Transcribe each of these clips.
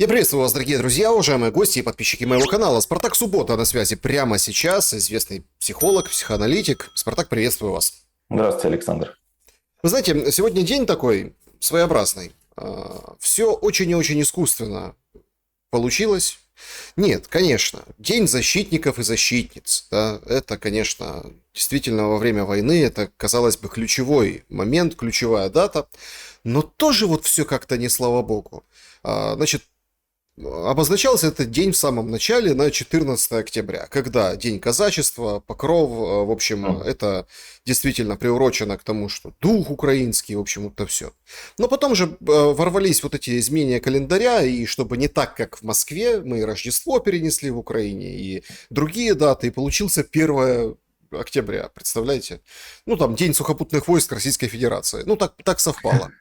Я приветствую вас, дорогие друзья, уважаемые гости и подписчики моего канала. Спартак Суббота на связи прямо сейчас. Известный психолог, психоаналитик. Спартак, приветствую вас. Здравствуйте, Александр. Вы знаете, сегодня день такой своеобразный. Все очень и очень искусственно получилось. Нет, конечно, День защитников и защитниц. Да, это, конечно, действительно во время войны, это, казалось бы, ключевой момент, ключевая дата. Но тоже вот все как-то не слава богу. Значит, обозначался этот день в самом начале на 14 октября, когда День казачества, Покров, в общем, Мгм. это действительно приурочено к тому, что дух украинский, в общем, это все. Но потом же ворвались вот эти изменения календаря, и чтобы не так, как в Москве, мы и Рождество перенесли в Украине, и другие даты, и получился 1 октября, представляете? Ну, там, День сухопутных войск Российской Федерации. Ну, так совпало.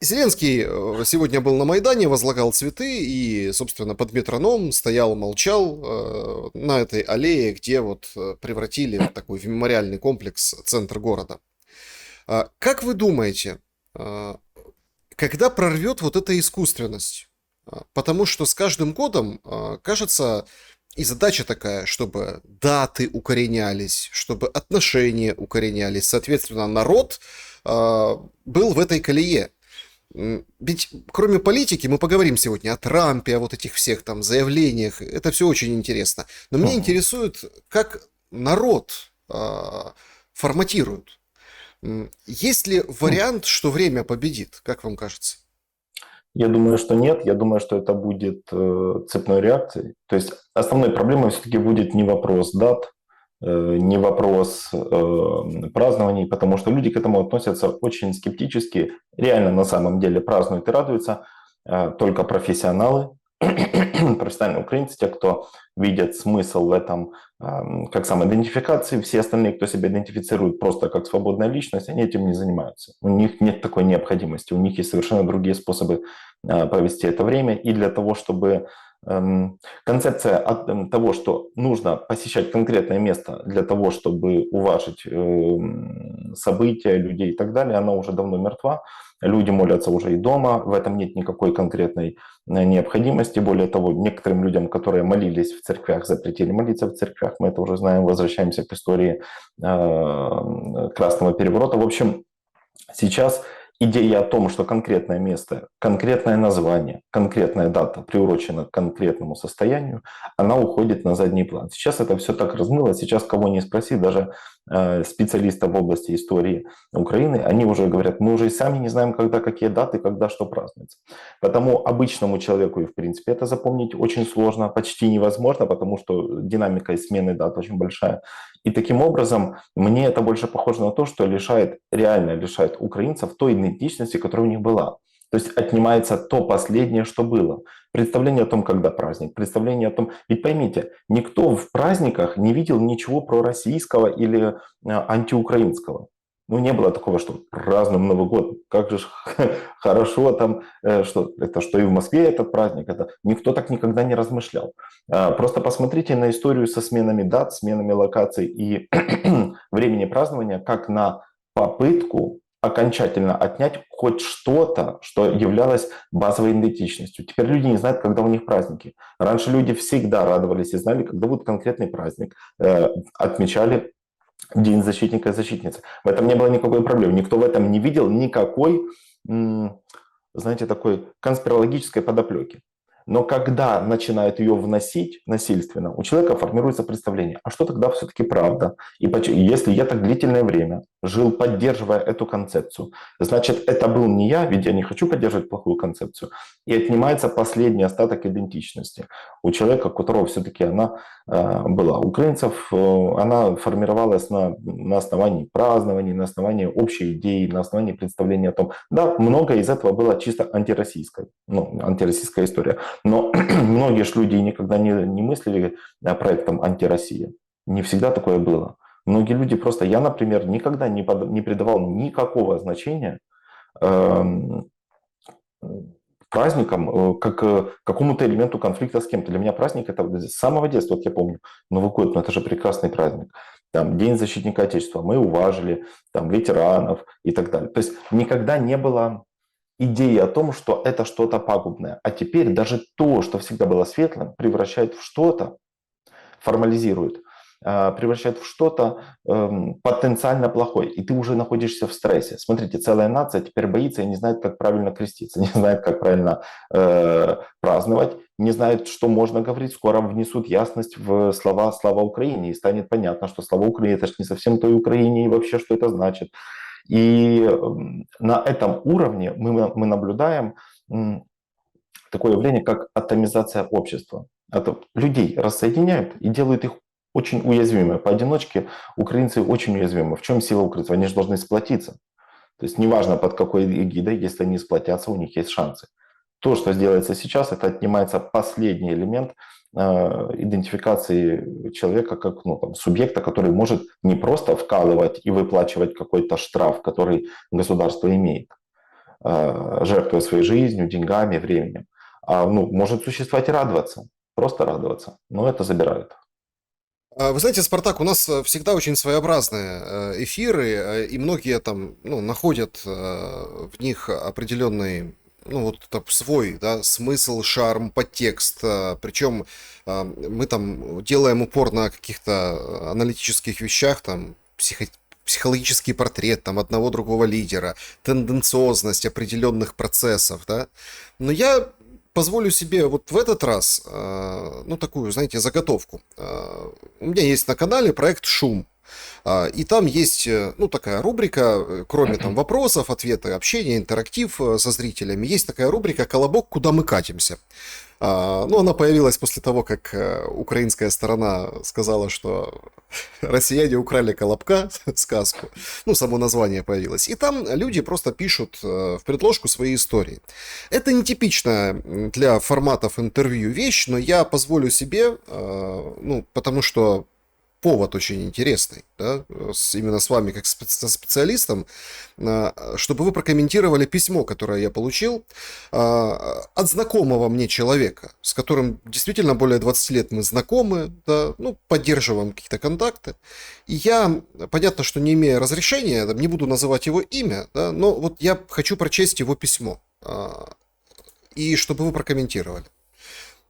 Зеленский сегодня был на Майдане, возлагал цветы и, собственно, под метроном стоял, молчал на этой аллее, где вот превратили в такой в мемориальный комплекс центр города. Как вы думаете, когда прорвет вот эта искусственность? Потому что с каждым годом, кажется, и задача такая, чтобы даты укоренялись, чтобы отношения укоренялись, соответственно, народ был в этой колее. Ведь кроме политики мы поговорим сегодня о Трампе, о вот этих всех там заявлениях. Это все очень интересно. Но меня Мгм. интересует, как народ форматируют. Есть ли М. вариант, что время победит? Как вам кажется? Я думаю, что нет. Я думаю, что это будет цепной реакцией. То есть основной проблемой все-таки будет не вопрос дат, не вопрос празднований, потому что люди к этому относятся очень скептически. Реально на самом деле празднуют и радуются только профессионалы, профессиональные украинцы, те, кто видят смысл в этом как самоидентификации, все остальные, кто себя идентифицирует просто как свободная личность, они этим не занимаются. У них нет такой необходимости, у них есть совершенно другие способы провести это время. И для того, чтобы концепция того, что нужно посещать конкретное место для того, чтобы уважить события, людей и так далее, она уже давно мертва. Люди молятся уже и дома, в этом нет никакой конкретной необходимости. Более того, некоторым людям, которые молились в церквях, запретили молиться в церквях. Мы это уже знаем, возвращаемся к истории Красного переворота. В общем, сейчас идея о том, что конкретное место, конкретное название, конкретная дата приурочена к конкретному состоянию, она уходит на задний план. Сейчас это все так размыло, сейчас кого не спроси, даже специалистов в области истории Украины, они уже говорят, мы уже и сами не знаем, когда какие даты, когда что празднуется. Потому обычному человеку, и в принципе, это запомнить очень сложно, почти невозможно, потому что динамика смены дат очень большая. И таким образом, мне это больше похоже на то, что реально лишает украинцев той идентичности, которая у них была. То есть отнимается то последнее, что было. Представление о том, когда праздник, представление о том... Ведь поймите, никто в праздниках не видел ничего пророссийского или антиукраинского. Ну, не было такого, что празднуем Новый год, как же хорошо там, что это, что и в Москве этот праздник, это никто так никогда не размышлял. Просто посмотрите на историю со сменами дат, сменами локаций и времени празднования, как на попытку окончательно отнять хоть что-то, что являлось базовой идентичностью. Теперь люди не знают, когда у них праздники. Раньше люди всегда радовались и знали, когда будет конкретный праздник, отмечали День защитника и защитницы. В этом не было никакой проблемы. Никто в этом не видел никакой, знаете, такой конспирологической подоплеки. Но когда начинают ее вносить насильственно, у человека формируется представление, а что тогда все-таки правда? И если я так длительное время жил, поддерживая эту концепцию, значит, это был не я, ведь я не хочу поддерживать плохую концепцию. И отнимается последний остаток идентичности у человека, у которого все-таки она была. У украинцев она формировалась на основании празднований, на основании общей идеи, на основании представления о том, да, многое из этого было чисто антироссийской, ну, антироссийская история. Но многие же люди никогда не мыслили проектом «Антироссия». Не всегда такое было. Многие люди просто... Я, например, никогда не придавал никакого значения эм, праздникам, как какому-то элементу конфликта с кем-то. Для меня праздник это с самого детства, вот я помню, Новый год, ну это же прекрасный праздник. Там, День защитника Отечества, мы уважили там, ветеранов и так далее. То есть никогда не было идеи о том, что это что-то пагубное. А теперь даже то, что всегда было светлым, превращает в что-то, формализирует, превращает в что-то потенциально плохое. И ты уже находишься в стрессе. Смотрите, целая нация теперь боится и не знает, как правильно креститься, не знает, как правильно праздновать, не знает, что можно говорить. Скоро внесут ясность в слова «Слава Украине», и станет понятно, что «Слава Украине» — это же не совсем той Украине, и вообще, что это значит. И на этом уровне мы наблюдаем такое явление, как атомизация общества. Это людей рассоединяют и делают их очень уязвимыми. Поодиночке украинцы очень уязвимы. В чем сила украинцев? Они же должны сплотиться. То есть неважно под какой эгидой, если они сплотятся, у них есть шансы. То, что сделается сейчас, это отнимается последний элемент идентификации человека как субъекта, который может не просто вкалывать и выплачивать какой-то штраф, который государство имеет, жертвуя своей жизнью, деньгами, временем, а может существовать и радоваться, просто радоваться, но это забирают. Вы знаете, Спартак, у нас всегда очень своеобразные эфиры, и многие там, ну, находят в них определенный, ну, вот свой, да, смысл, шарм, подтекст. Причем мы там делаем упор на каких-то аналитических вещах, там, психологический портрет там одного другого лидера, тенденциозность определенных процессов, да. Но я позволю себе вот в этот раз, ну, такую, знаете, заготовку. У меня есть на канале проект «Шум». И там есть, ну, такая рубрика, кроме там вопросов, ответы, общения, интерактив со зрителями, есть такая рубрика «Колобок. Куда мы катимся?». Ну, она появилась после того, как украинская сторона сказала, что россияне украли Колобка, сказку. Ну, само название появилось. И там люди просто пишут в предложку свои истории. Это нетипичная для форматов интервью вещь, но я позволю себе, ну, потому что повод очень интересный, да, именно с вами как специалистом, чтобы вы прокомментировали письмо, которое я получил от знакомого мне человека, с которым действительно более 20 лет мы знакомы, да, ну, поддерживаем какие-то контакты. И я, понятно, что не имея разрешения, не буду называть его имя, да, но вот я хочу прочесть его письмо, и чтобы вы прокомментировали.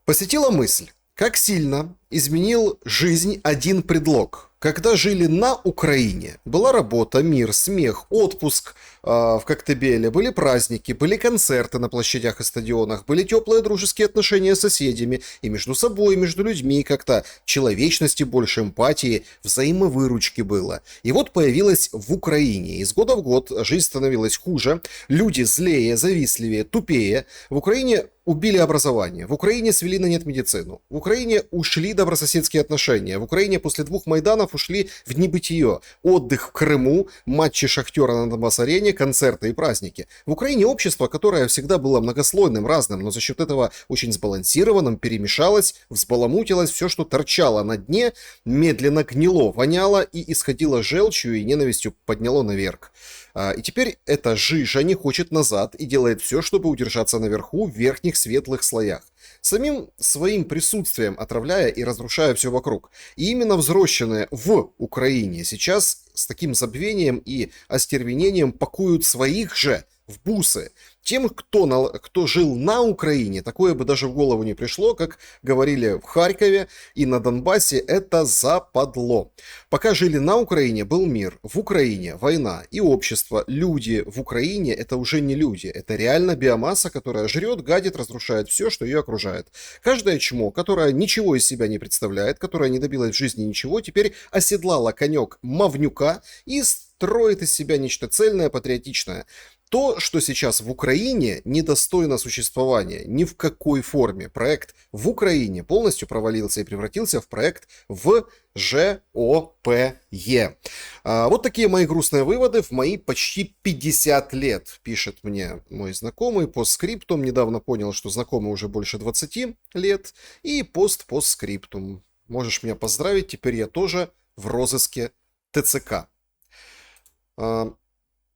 Посетила мысль. Как сильно изменил жизнь один предлог. Когда жили на Украине, была работа, мир, смех, отпуск в Коктебеле, были праздники, были концерты на площадях и стадионах, были теплые дружеские отношения с соседями и между собой, и между людьми, как-то человечности больше, эмпатии, взаимовыручки было. И вот появилась в Украине. Из года в год жизнь становилась хуже, люди злее, завистливее, тупее. В Украине убили образование, в Украине свели на нет медицину, в Украине ушли добрососедские отношения, в Украине после 2 Майданов ушли в небытие, отдых в Крыму, матчи Шахтера на Донбасс-арене, концерты и праздники. В Украине общество, которое всегда было многослойным, разным, но за счет этого очень сбалансированным, перемешалось, взбаламутилось, все, что торчало на дне, медленно гнило, воняло и исходило желчью и ненавистью подняло наверх. И теперь эта жижа не хочет назад и делает все, чтобы удержаться наверху в верхних светлых слоях. Самим своим присутствием отравляя и разрушая все вокруг. И именно взросшенные в Украине сейчас с таким забвением и остервенением пакуют своих же в бусы. Тем, кто жил на Украине, такое бы даже в голову не пришло, как говорили в Харькове и на Донбассе, это западло. Пока жили на Украине, был мир. В Украине война и общество, люди в Украине это уже не люди. Это реально биомасса, которая жрет, гадит, разрушает все, что ее окружает. Каждое чмо, которое ничего из себя не представляет, которое не добилось в жизни ничего, теперь оседлало конек мавнюка и строит из себя нечто цельное, патриотичное. То, что сейчас в Украине, недостойно существования ни в какой форме. Проект в Украине полностью провалился и превратился в проект в ЖОПЕ. Вот такие мои грустные выводы в мои почти 50 лет, пишет мне мой знакомый постскриптум. Недавно понял, что знакомый уже больше 20 лет. И постскриптум. Можешь меня поздравить, теперь я тоже в розыске ТЦК.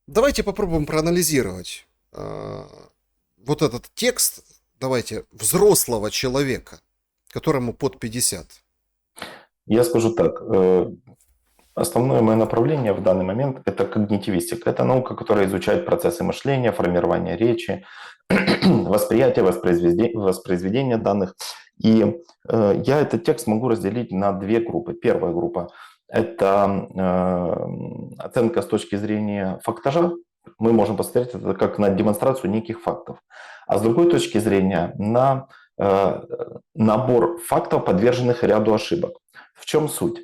Давайте попробуем проанализировать вот этот текст, давайте, взрослого человека, которому под 50. Я скажу так, Основное мое направление в данный момент – это когнитивистика. Это наука, которая изучает процессы мышления, формирования речи, восприятие, воспроизведение данных. И я этот текст могу разделить на две группы. Первая группа – это оценка с точки зрения фактажа. Мы можем посмотреть это как на демонстрацию неких фактов. А с другой точки зрения на набор фактов, подверженных ряду ошибок. В чем суть?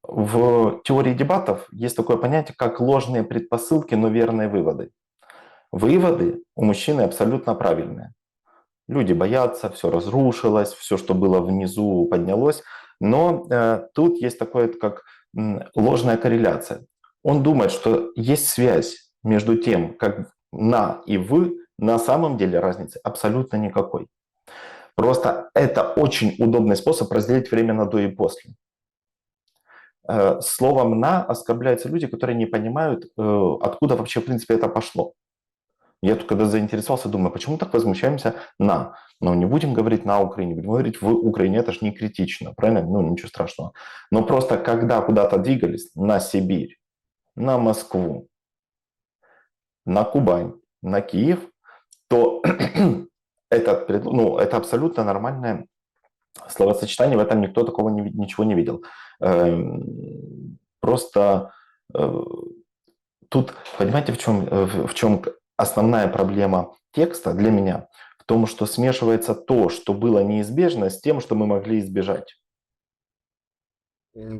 В теории дебатов есть такое понятие, как ложные предпосылки, но верные выводы. Выводы у мужчины абсолютно правильные. Люди боятся, все разрушилось, все, что было внизу, поднялось. Но тут есть такое, как ложная корреляция. Он думает, что есть связь между тем, как на и вы, на самом деле разницы абсолютно никакой. Просто это очень удобный способ разделить время на до и после. Словом «на» оскорбляются люди, которые не понимают, откуда вообще, в принципе, это пошло. Я тут когда заинтересовался, думаю, почему так возмущаемся «на»? Но не будем говорить «на Украине», будем говорить «в Украине», это же не критично, правильно? Ну, ничего страшного. Но просто когда куда-то двигались, на Сибирь, на Москву, на Кубань, на Киев, то это абсолютно нормальное словосочетание, в этом никто такого ничего не видел. Просто тут, понимаете, в чем основная проблема текста для меня? В том, что смешивается то, что было неизбежно, с тем, что мы могли избежать.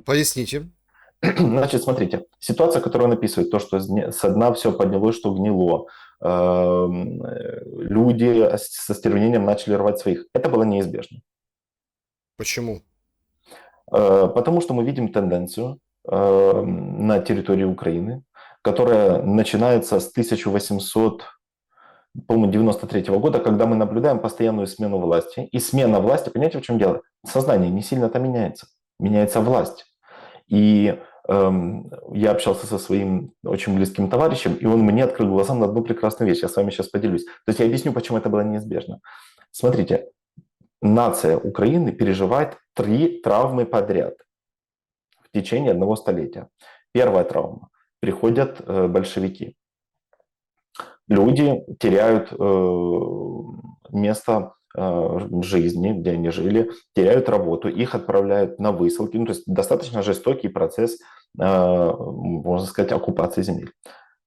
Поясните. Значит, смотрите, ситуация, которую он описывает, то, что со дна все поднялось, что гнило, люди со стервенением начали рвать своих, это было неизбежно. Почему? Потому что мы видим тенденцию на территории Украины, которая начинается с 1893 года, когда мы наблюдаем постоянную смену власти. И смена власти, понимаете, в чем дело? Сознание не сильно-то меняется. Меняется власть. И я общался со своим очень близким товарищем, и он мне открыл глаза на одну прекрасную вещь. Я с вами сейчас поделюсь. То есть я объясню, почему это было неизбежно. Смотрите, нация Украины переживает 3 травмы подряд в течение одного столетия. Первая травма. Приходят большевики. Люди теряют место жизни, где они жили, теряют работу, их отправляют на высылки. Ну, то есть достаточно жестокий процесс, можно сказать, оккупации земель.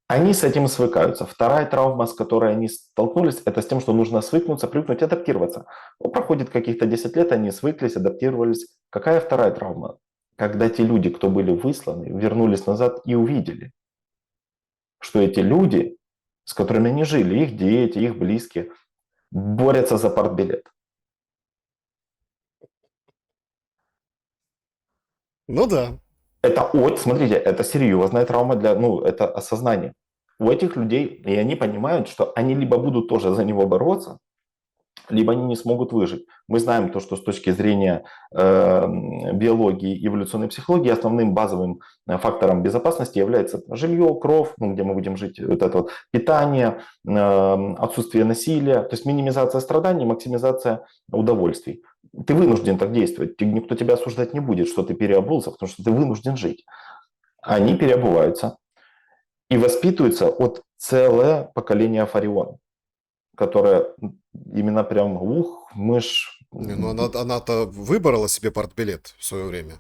Они с этим свыкаются. Вторая травма, с которой они столкнулись, это с тем, что нужно свыкнуться, привыкнуть, адаптироваться. Ну, проходит каких-то 10 лет, они свыклись, адаптировались. Какая вторая травма? Когда те люди, кто были высланы, вернулись назад и увидели, что эти люди, с которыми они жили, их дети, их близкие, борются за партбилет. Ну да. Смотрите, это серьезная травма это осознание. У этих людей, и они понимают, что они либо будут тоже за него бороться, либо они не смогут выжить. Мы знаем то, что с точки зрения биологии и эволюционной психологии основным базовым фактором безопасности является жилье, кров, где мы будем жить, вот это вот, питание, отсутствие насилия, то есть минимизация страданий, максимизация удовольствий. Ты вынужден так действовать, никто тебя осуждать не будет, что ты переобулся, потому что ты вынужден жить. Они переобуваются и воспитываются от целое поколение Фарион, которая именно прям, мы ж... Не, ну она-то выбрала себе партбилет в свое время.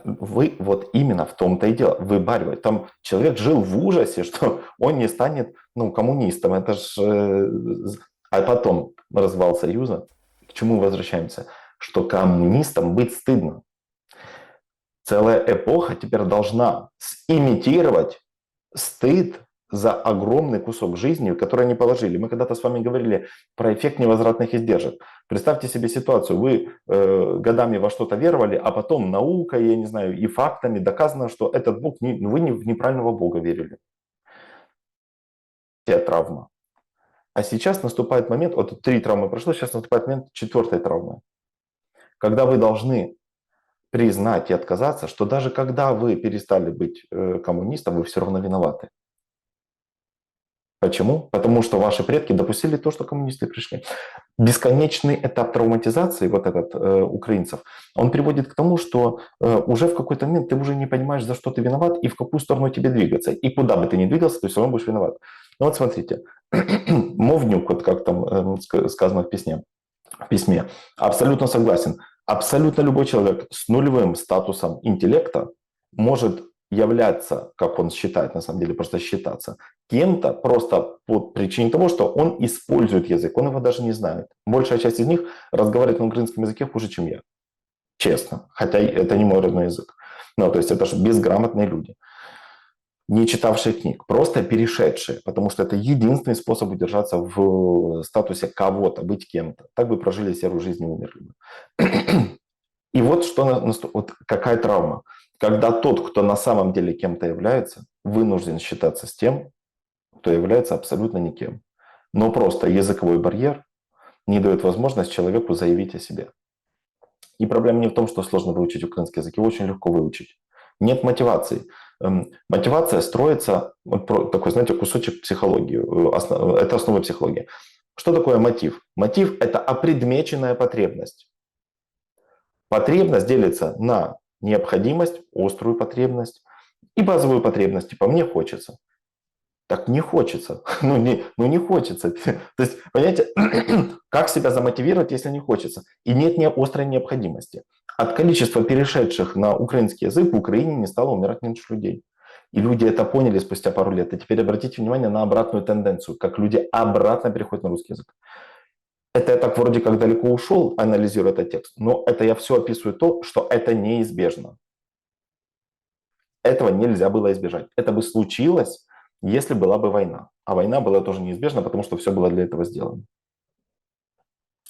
Вы вот именно в том-то и дело, выбаривать. Там человек жил в ужасе, что он не станет коммунистом. Это ж... А потом развал Союза. К чему возвращаемся? Что коммунистам быть стыдно. Целая эпоха теперь должна имитировать стыд за огромный кусок жизни, который они положили. Мы когда-то с вами говорили про эффект невозвратных издержек. Представьте себе ситуацию. Вы годами во что-то веровали, а потом наукой, я не знаю, и фактами доказано, что этот Бог, вы в неправильного Бога верили. Это травма. А сейчас наступает момент, вот 3 травмы прошло, сейчас наступает момент 4-й травмы. Когда вы должны признать и отказаться, что даже когда вы перестали быть коммунистом, вы все равно виноваты. Почему? Потому что ваши предки допустили то, что коммунисты пришли. бесконечный этап травматизации вот этот украинцев, он приводит к тому, что уже в какой-то момент ты уже не понимаешь, за что ты виноват и в какую сторону тебе двигаться. И куда бы ты ни двигался, ты все равно будешь виноват. Ну вот смотрите, Мовнюк, вот как там сказано в письме, абсолютно согласен. Абсолютно любой человек с нулевым статусом интеллекта может являться, как он считает, на самом деле просто считаться, кем-то просто по причине того, что он использует язык, он его даже не знает. Большая часть из них разговаривает на украинском языке хуже, чем я. Честно. Хотя это не мой родной язык. Ну, то есть это же безграмотные люди, не читавшие книг, просто перешедшие, потому что это единственный способ удержаться в статусе кого-то, быть кем-то. Так бы прожили серую жизнь и умерли бы. И вот что вот какая травма. Когда тот, кто на самом деле кем-то является, вынужден считаться с тем, кто является абсолютно никем. Но просто языковой барьер не дает возможность человеку заявить о себе. И проблема не в том, что сложно выучить украинский язык, его очень легко выучить. Нет мотивации. Мотивация строится, вот такой, знаете, кусочек психологии, это основа психологии. Что такое мотив? Мотив – это опредмеченная потребность. Потребность делится на необходимость, острую потребность и базовую потребность. Типа мне хочется. Так не хочется. Ну не хочется. То есть, понимаете, как себя замотивировать, если не хочется? И нет острой необходимости. От количества перешедших на украинский язык в Украине не стало умирать меньше людей. И люди это поняли спустя пару лет. И теперь обратите внимание на обратную тенденцию, как люди обратно переходят на русский язык. Это я так вроде как далеко ушел, анализируя этот текст, но это я все описываю то, что это неизбежно. Этого нельзя было избежать. Это бы случилось, если была бы война. А война была тоже неизбежна, потому что все было для этого сделано.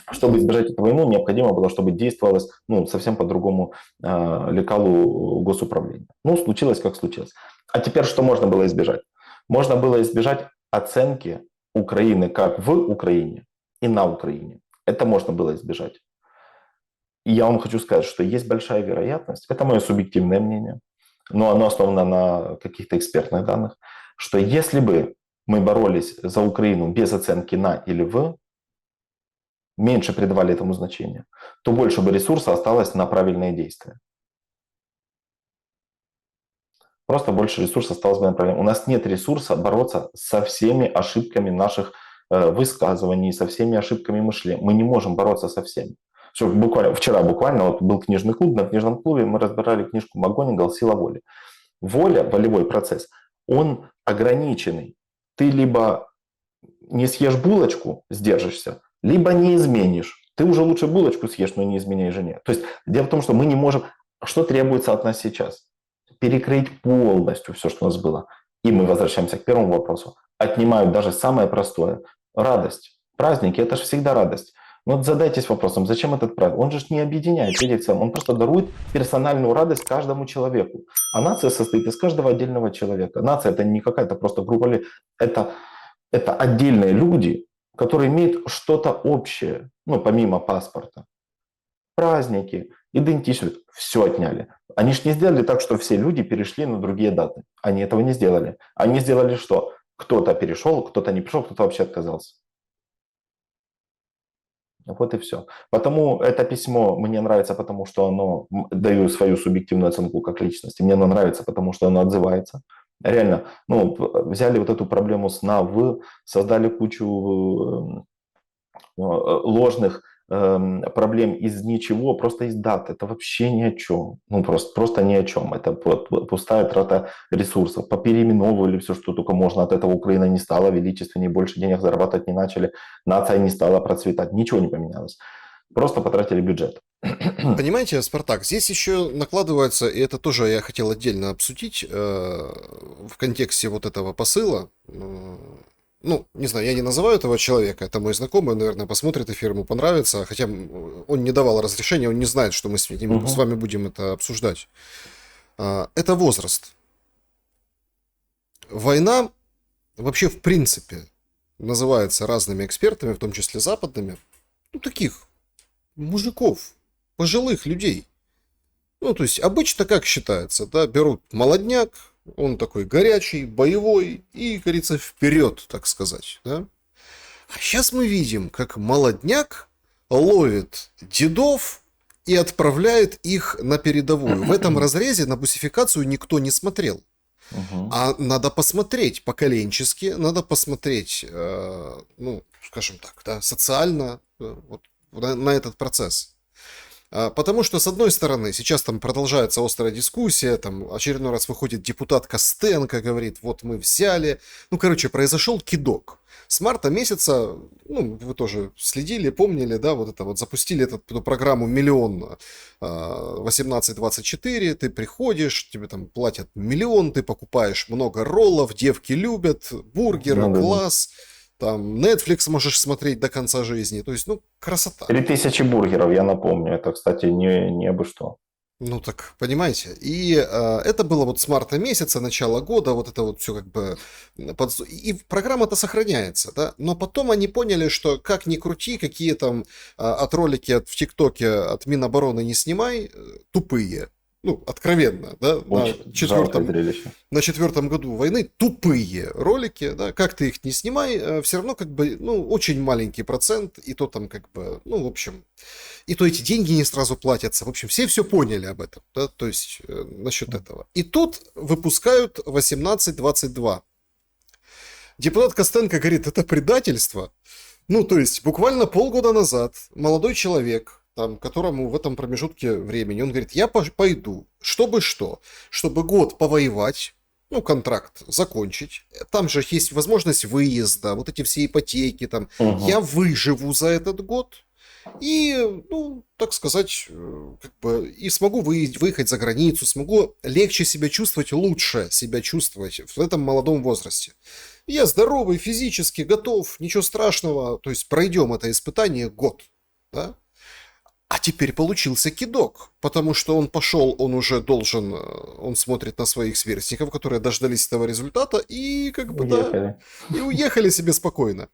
Чтобы избежать эту войну, необходимо было, чтобы действовалось совсем по-другому лекалу госуправления. Ну, случилось, как случилось. А теперь что можно было избежать? Можно было избежать оценки Украины как в Украине и на Украине. Это можно было избежать. И я вам хочу сказать, что есть большая вероятность, это мое субъективное мнение, но оно основано на каких-то экспертных данных, что если бы мы боролись за Украину без оценки на или в, меньше придавали этому значения, то больше бы ресурса осталось на правильные действия. Просто больше ресурса осталось бы на правильные. У нас нет ресурса бороться со всеми ошибками наших высказываний, со всеми ошибками мышления. Мы не можем бороться со всеми. Вчера буквально вот был книжный клуб, на книжном клубе мы разбирали книжку МакГонигал «Сила воли». Воля, волевой процесс, он ограниченный. Ты либо не съешь булочку, сдержишься, либо не изменишь. Ты уже лучше булочку съешь, но не изменяй жене. То есть дело в том, что мы не можем... Что требуется от нас сейчас? Перекрыть полностью все, что у нас было. И мы возвращаемся к первому вопросу. Отнимают даже самое простое. Радость. Праздники – это же всегда радость. Но вот задайтесь вопросом, зачем этот праздник? Он же не объединяет людей в целом. Он просто дарует персональную радость каждому человеку. А нация состоит из каждого отдельного человека. Нация – это не какая-то просто группа. Это отдельные люди, которые имеют что-то общее, помимо паспорта. Праздники, идентичность, все отняли. Они же не сделали так, что все люди перешли на другие даты. Они этого не сделали. Они сделали что? Кто-то перешел, кто-то не пришел, кто-то вообще отказался. Вот и все. Потому это письмо мне нравится, потому что оно даю свою субъективную оценку как личности. Мне оно нравится, потому что оно отзывается. Реально, взяли вот эту проблему с на в, создали кучу ложных проблем из ничего, просто из дат. Это вообще ни о чем. Просто ни о чем. Это пустая трата ресурсов. Попереименовывали все, что только можно. От этого Украина не стала величественнее, больше денег зарабатывать не начали. Нация не стала процветать. Ничего не поменялось. Просто потратили бюджет. Понимаете, Спартак, здесь еще накладывается, и это тоже я хотел отдельно обсудить в контексте вот этого посыла. Не знаю, я не называю этого человека, это мой знакомый, наверное, посмотрит эфир, ему понравится, хотя он не давал разрешения, он не знает, что мы с вами будем это обсуждать. Это возраст. Война вообще в принципе называется разными экспертами, в том числе западными, таких мужиков, пожилых людей. То есть обычно как считается, да, берут молодняк, он такой горячий, боевой и, говорится, вперед, так сказать, да. А сейчас мы видим, как молодняк ловит дедов и отправляет их на передовую. В этом разрезе на бусификацию никто не смотрел. Мгм. А надо посмотреть поколенчески, надо посмотреть, ну, скажем так, да, социально вот, на этот процесс. Потому что, с одной стороны, сейчас там продолжается острая дискуссия, там очередной раз выходит депутат Костенко, говорит, вот мы взяли. Ну, короче, произошел кидок. С марта месяца, ну, вы тоже следили, помнили, да, вот это вот, запустили эту программу «Миллион 18-24», ты приходишь, тебе там платят миллион, ты покупаешь много роллов, девки любят, бургеры, Ну, да, да. класс, там Netflix можешь смотреть до конца жизни, то есть, ну, красота. 3000 бургеров, я напомню. Это, кстати, не абы что. Ну так, понимаете, и это было вот с марта месяца, начала года, вот это вот все как бы... И программа-то сохраняется, да, но потом они поняли, что как ни крути, какие там от ролики в ТикТоке от Минобороны не снимай, тупые. Ну, откровенно, да, Очень жалкое зрелище. на четвертом году войны тупые ролики, да, как ты их не снимай, все равно как бы, ну, очень маленький процент, и то там как бы, ну, в общем, и то эти деньги не сразу платятся. В общем, все поняли об этом, да, то есть насчет этого. И тут выпускают 18-22. Депутат Костенко говорит, это предательство. Ну, то есть, буквально полгода назад молодой человек, там, которому в этом промежутке времени, он говорит, я пойду, чтобы что? Чтобы год повоевать, ну, контракт закончить. Там же есть возможность выезда, вот эти все ипотеки, там. Мгм. Я выживу за этот год, и, ну, так сказать, как бы, и смогу выехать за границу, смогу легче себя чувствовать, лучше себя чувствовать в этом молодом возрасте. Я здоровый, физически готов, ничего страшного, то есть пройдем это испытание год, да? А теперь получился кидок, потому что он пошел, он уже должен, он смотрит на своих сверстников, которые дождались этого результата, и как бы, да, Уехали. и уехали себе спокойно.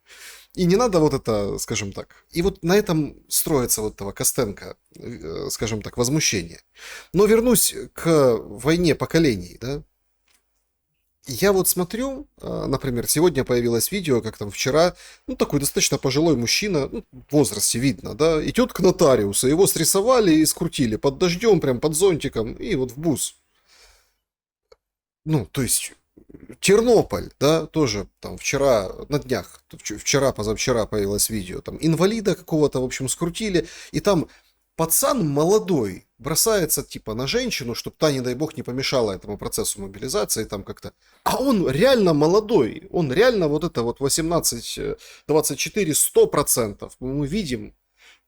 И не надо вот это, скажем так. И вот на этом строится вот этого Костенко, скажем так, возмущение. Но вернусь к войне поколений, да. Я вот смотрю, например, сегодня появилось видео, как там вчера, ну, такой достаточно пожилой мужчина, ну, в возрасте видно, да, идет к нотариусу, его срисовали и скрутили под дождем, прям под зонтиком, и вот в бус. Ну, то есть Тернополь, да, тоже там вчера, на днях, вчера, позавчера появилось видео, там инвалида какого-то, в общем, скрутили, и там пацан молодой бросается типа на женщину, чтобы та, не дай бог, не помешала этому процессу мобилизации, там как-то. А он реально молодой, он реально вот это вот 18-24, 100%, мы видим,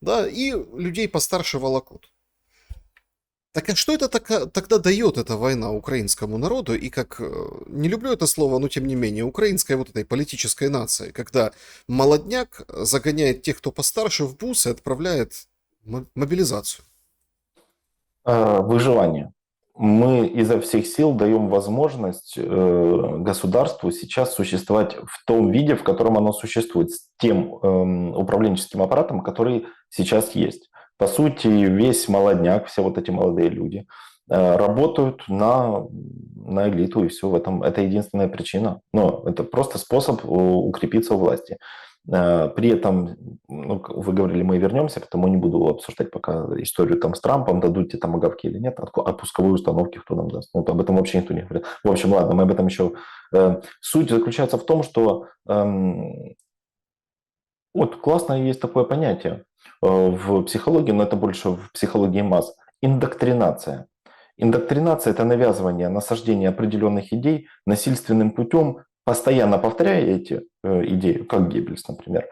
да, и людей постарше волокут. Так а что это тогда дает эта война украинскому народу и как, не люблю это слово, но тем не менее, украинской вот этой политической нации, когда молодняк загоняет тех, кто постарше, в бус и отправляет мобилизацию. Выживание. Мы изо всех сил даем возможность государству сейчас существовать в том виде, в котором оно существует, с тем управленческим аппаратом, который сейчас есть. По сути, весь молодняк, все вот эти молодые люди работают на элиту, и все в этом. Это единственная причина. Но это просто способ укрепиться у власти. При этом, ну, вы говорили, мы вернемся к тому, не буду обсуждать пока историю там с Трампом, дадут те тамагавки или нет, а пусковые установки кто нам даст. Ну, об этом вообще никто не говорит. В общем, ладно, мы об этом еще... Суть заключается в том, что вот классное есть такое понятие в психологии, но это больше в психологии масс. Индоктринация. Индоктринация – это навязывание, насаждение определенных идей насильственным путем, постоянно повторяя эти идеи, как Геббельс, например,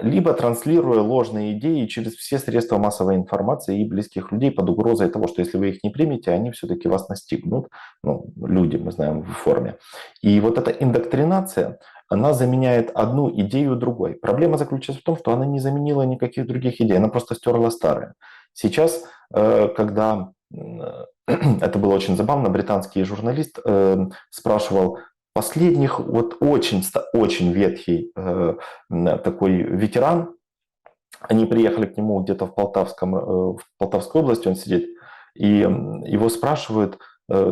либо транслируя ложные идеи через все средства массовой информации и близких людей под угрозой того, что если вы их не примете, они все-таки вас настигнут. Ну, люди, мы знаем, в форме. И вот эта индоктринация, она заменяет одну идею другой. Проблема заключается в том, что она не заменила никаких других идей, она просто стерла старые. Сейчас, когда это было очень забавно, британский журналист спрашивал последних, вот очень ветхий такой ветеран, они приехали к нему где-то в Полтавской области, он сидит, и его спрашивают,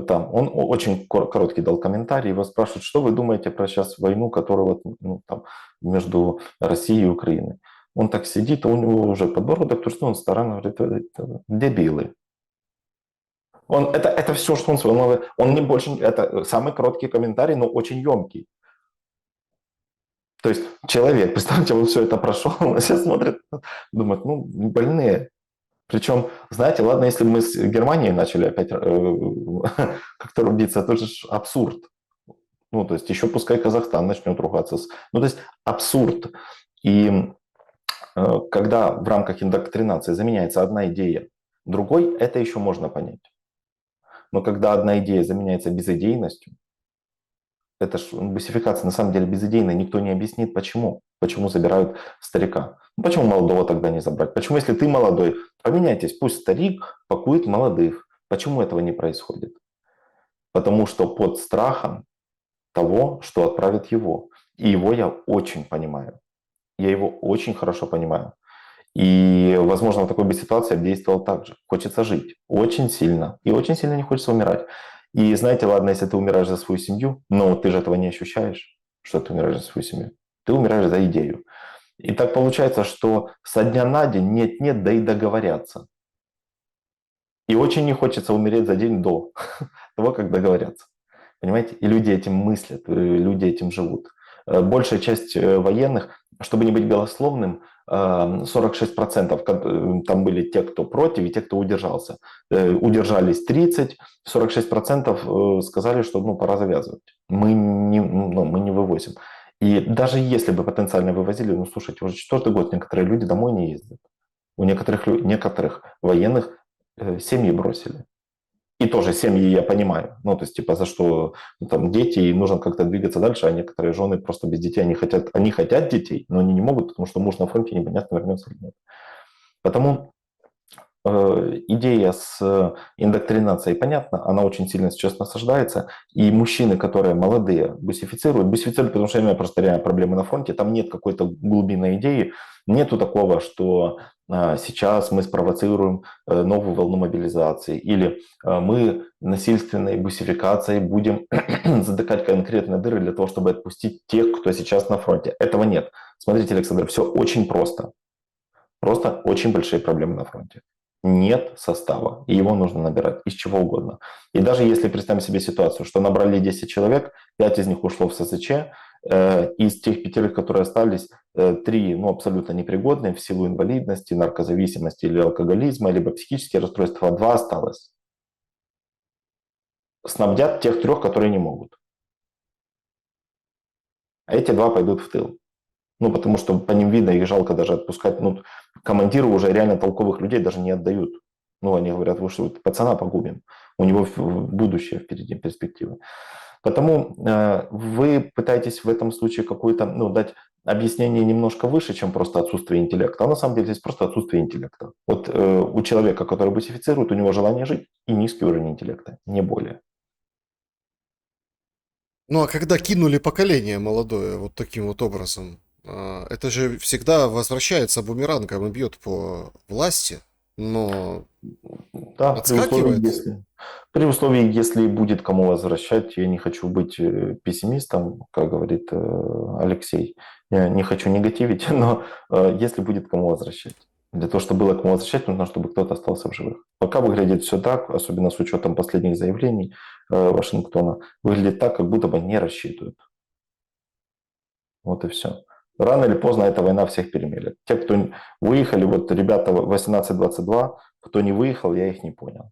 там, он очень короткий дал комментарий, его спрашивают, что вы думаете про сейчас войну, которая вот, ну, там, между Россией и Украиной. Он так сидит, а у него уже подбородок, потому что он старый, говорит, это дебилы. Это все, что он не больше, это самый короткий комментарий, но очень емкий. То есть человек, представьте, он все это прошел, он сейчас смотрит, думает, ну, больные. Причем, знаете, ладно, если бы мы с Германией начали опять как-то рубиться, это же абсурд. Ну, то есть еще пускай Казахстан начнет ругаться. Ну, то есть абсурд. И когда в рамках индоктринации заменяется одна идея другой, это еще можно понять. Но когда одна идея заменяется безидейностью, это ж бусификация на самом деле безыдейная, никто не объяснит, почему. Почему забирают старика. Ну, почему молодого тогда не забрать? Почему, если ты молодой, поменяйтесь, пусть старик пакует молодых. Почему этого не происходит? Потому что под страхом того, что отправят его. И его я очень понимаю. Я его очень хорошо понимаю. И, возможно, в такой бы ситуации я бы действовал так же. Хочется жить очень сильно. И очень сильно не хочется умирать. И знаете, ладно, если ты умираешь за свою семью, но ты же этого не ощущаешь, что ты умираешь за свою семью. Ты умираешь за идею. И так получается, что со дня на день нет-нет, да и договорятся. И очень не хочется умереть за день до того, как договорятся. Понимаете? И люди этим мыслят, люди этим живут. Большая часть военных, чтобы не быть голословным, 46% там были те, кто против, и те, кто удержался. Удержались 30, 46% сказали, что ну, пора завязывать. Мы не вывозим. И даже если бы потенциально вывозили, ну слушайте, уже четвертый год некоторые люди домой не ездят. У некоторых военных семьи бросили. И тоже семьи я понимаю. Ну, то есть, типа, за что ну, там дети, и нужно как-то двигаться дальше, а некоторые жены просто без детей, они хотят детей, но они не могут, потому что муж на фронте непонятно, вернется или нет. Потому идея с индоктринацией понятна, она очень сильно сейчас насаждается, и мужчины, которые молодые, бусифицируют, потому что именно просто реально проблемы на фронте, там нет какой-то глубинной идеи, нету такого, что сейчас мы спровоцируем новую волну мобилизации, или мы насильственной бусификацией будем затыкать конкретные дыры для того, чтобы отпустить тех, кто сейчас на фронте. Этого нет. Смотрите, Александр, все очень просто. Просто очень большие проблемы на фронте. Нет состава, и его нужно набирать из чего угодно. И даже если представим себе ситуацию, что набрали 10 человек, 5 из них ушло в СЗЧ, из тех 5, которые остались, 3 ну, абсолютно непригодные в силу инвалидности, наркозависимости или алкоголизма, либо психические расстройства, а 2 осталось. Снабдят тех 3, которые не могут. А эти 2 пойдут в тыл. Ну, потому что по ним видно, их жалко даже отпускать. Ну, командиры уже реально толковых людей даже не отдают. Ну, они говорят, вы что, пацана погубим. У него будущее впереди, перспективы. Потому вы пытаетесь в этом случае какое-то, ну, дать объяснение немножко выше, чем просто отсутствие интеллекта. А на самом деле здесь просто отсутствие интеллекта. Вот у человека, который бусифицирует, у него желание жить и низкий уровень интеллекта, не более. Ну а когда кинули поколение молодое вот таким вот образом, это же всегда возвращается бумерангом и бьет по власти, но Да, отскакивает. при условии, если будет кому возвращать, я не хочу быть пессимистом, как говорит Алексей, я не хочу негативить, но если будет кому возвращать. Для того, чтобы было кому возвращать, нужно, чтобы кто-то остался в живых. Пока выглядит все так, особенно с учетом последних заявлений Вашингтона, выглядит так, как будто бы не рассчитывают. Вот и все. Рано или поздно эта война всех перемелет. Те, кто выехали, вот ребята 18-22, кто не выехал, я их не понял,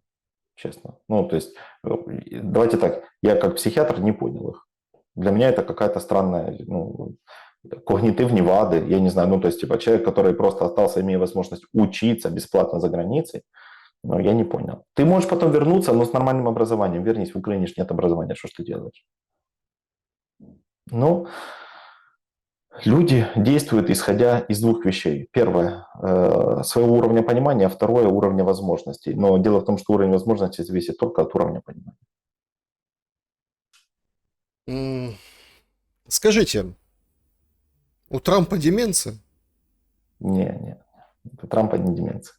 честно. Ну, то есть, давайте так, я как психиатр не понял их. Для меня это какая-то странная, ну, когнитивные вады, я не знаю, ну, то есть, типа, человек, который просто остался, имея возможность учиться бесплатно за границей, но я не понял. Ты можешь потом вернуться, но с нормальным образованием. Вернись, в Украине ж нет образования, что ж ты делаешь? Ну, люди действуют исходя из двух вещей. Первое своего уровня понимания, а второе уровня возможностей. Но дело в том, что уровень возможностей зависит только от уровня понимания. М, Скажите, у Трампа деменция? Не, у Трампа не деменция.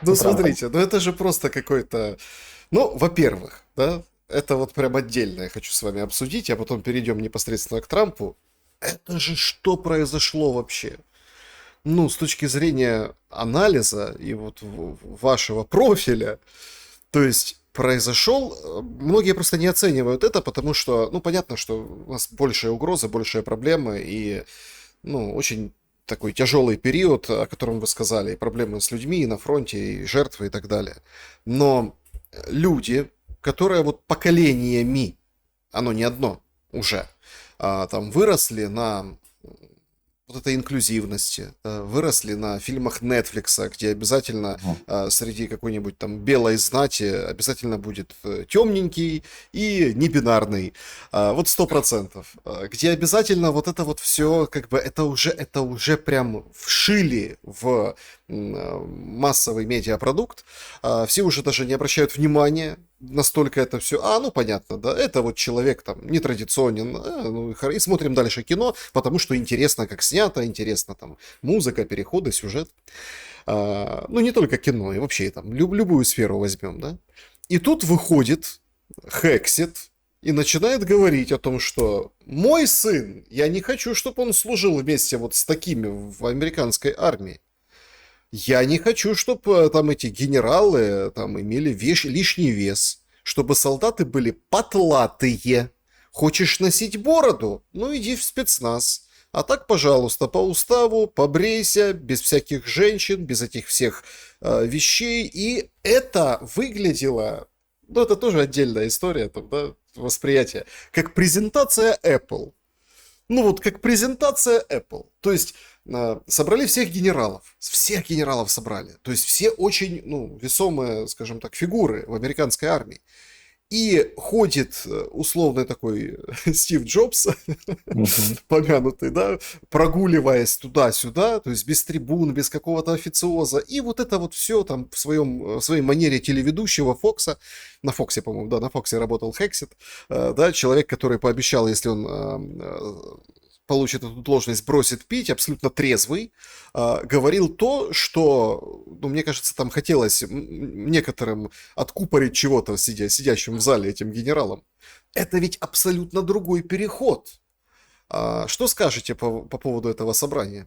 Ну У Трампа смотрите, ну это же просто какой-то... Ну, во-первых, да, это вот прям отдельно я хочу с вами обсудить, а потом перейдем непосредственно к Трампу. Это же что произошло вообще? Ну, с точки зрения анализа и вот вашего профиля, то есть произошел, многие просто не оценивают это, потому что, ну, понятно, что у нас большая угроза, большая проблема и, ну, очень такой тяжелый период, о котором вы сказали, и проблемы с людьми и на фронте, и жертвы и так далее. Но люди, которые вот поколениями, оно не одно уже, там выросли на вот этой инклюзивности, выросли на фильмах Netflix, где обязательно Мгм. среди какой-нибудь там белой знати обязательно будет темненький и небинарный, вот 100%, где обязательно вот это вот все, как бы это уже прям вшили в массовый медиапродукт, все уже даже не обращают внимания, настолько это все, ну понятно, да, это вот человек там нетрадиционен, ну, и смотрим дальше кино, потому что интересно, как снято, интересно там музыка, переходы, сюжет. Ну, не только кино, и вообще там любую сферу возьмем, да. И тут выходит Хексит и начинает говорить о том, что мой сын, я не хочу, чтобы он служил вместе вот с такими в американской армии. Я не хочу, чтобы там эти генералы там имели лишний вес, чтобы солдаты были потлатые. Хочешь носить бороду? Ну иди в спецназ. А так, пожалуйста, по уставу, побрейся, без всяких женщин, без этих всех вещей. И это выглядело, ну это тоже отдельная история, там, да, восприятие, как презентация Apple. Ну вот как презентация Apple. То есть собрали всех генералов собрали. То есть все очень, ну, весомые, скажем так, фигуры в американской армии. И ходит условный такой Стив Джобс, Мгм. помянутый, да, прогуливаясь туда-сюда, то есть без трибун, без какого-то официоза. И вот это вот все там в своей манере телеведущего Фокса, на Фоксе, по-моему, да, на Фоксе работал Хексит, да, человек, который пообещал, если он получит эту должность, бросит пить, абсолютно трезвый, говорил то, что, ну, мне кажется, там хотелось некоторым откупорить чего-то, сидящим в зале этим генералам. Это ведь абсолютно другой переход. Что скажете по поводу этого собрания?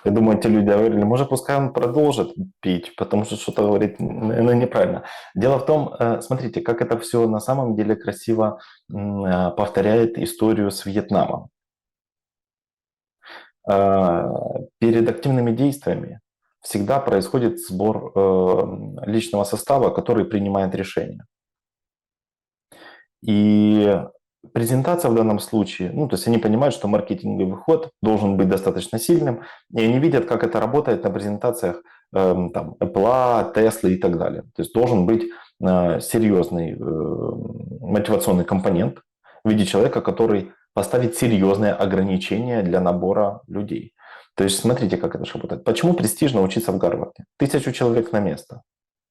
Я думаю, эти люди говорили, может, пускай он продолжит пить, потому что что-то говорит, наверное, неправильно. Дело в том, смотрите, как это все на самом деле красиво повторяет историю с Вьетнамом. А, Перед активными действиями всегда происходит сбор личного состава, который принимает решения. И презентация в данном случае, ну, то есть они понимают, что маркетинговый ход должен быть достаточно сильным, и они видят, как это работает на презентациях там, Apple, Tesla и так далее. То есть должен быть серьезный мотивационный компонент в виде человека, который поставит серьезные ограничения для набора людей. То есть смотрите, как это работает. Почему престижно учиться в Гарварде? 1000 человек на место.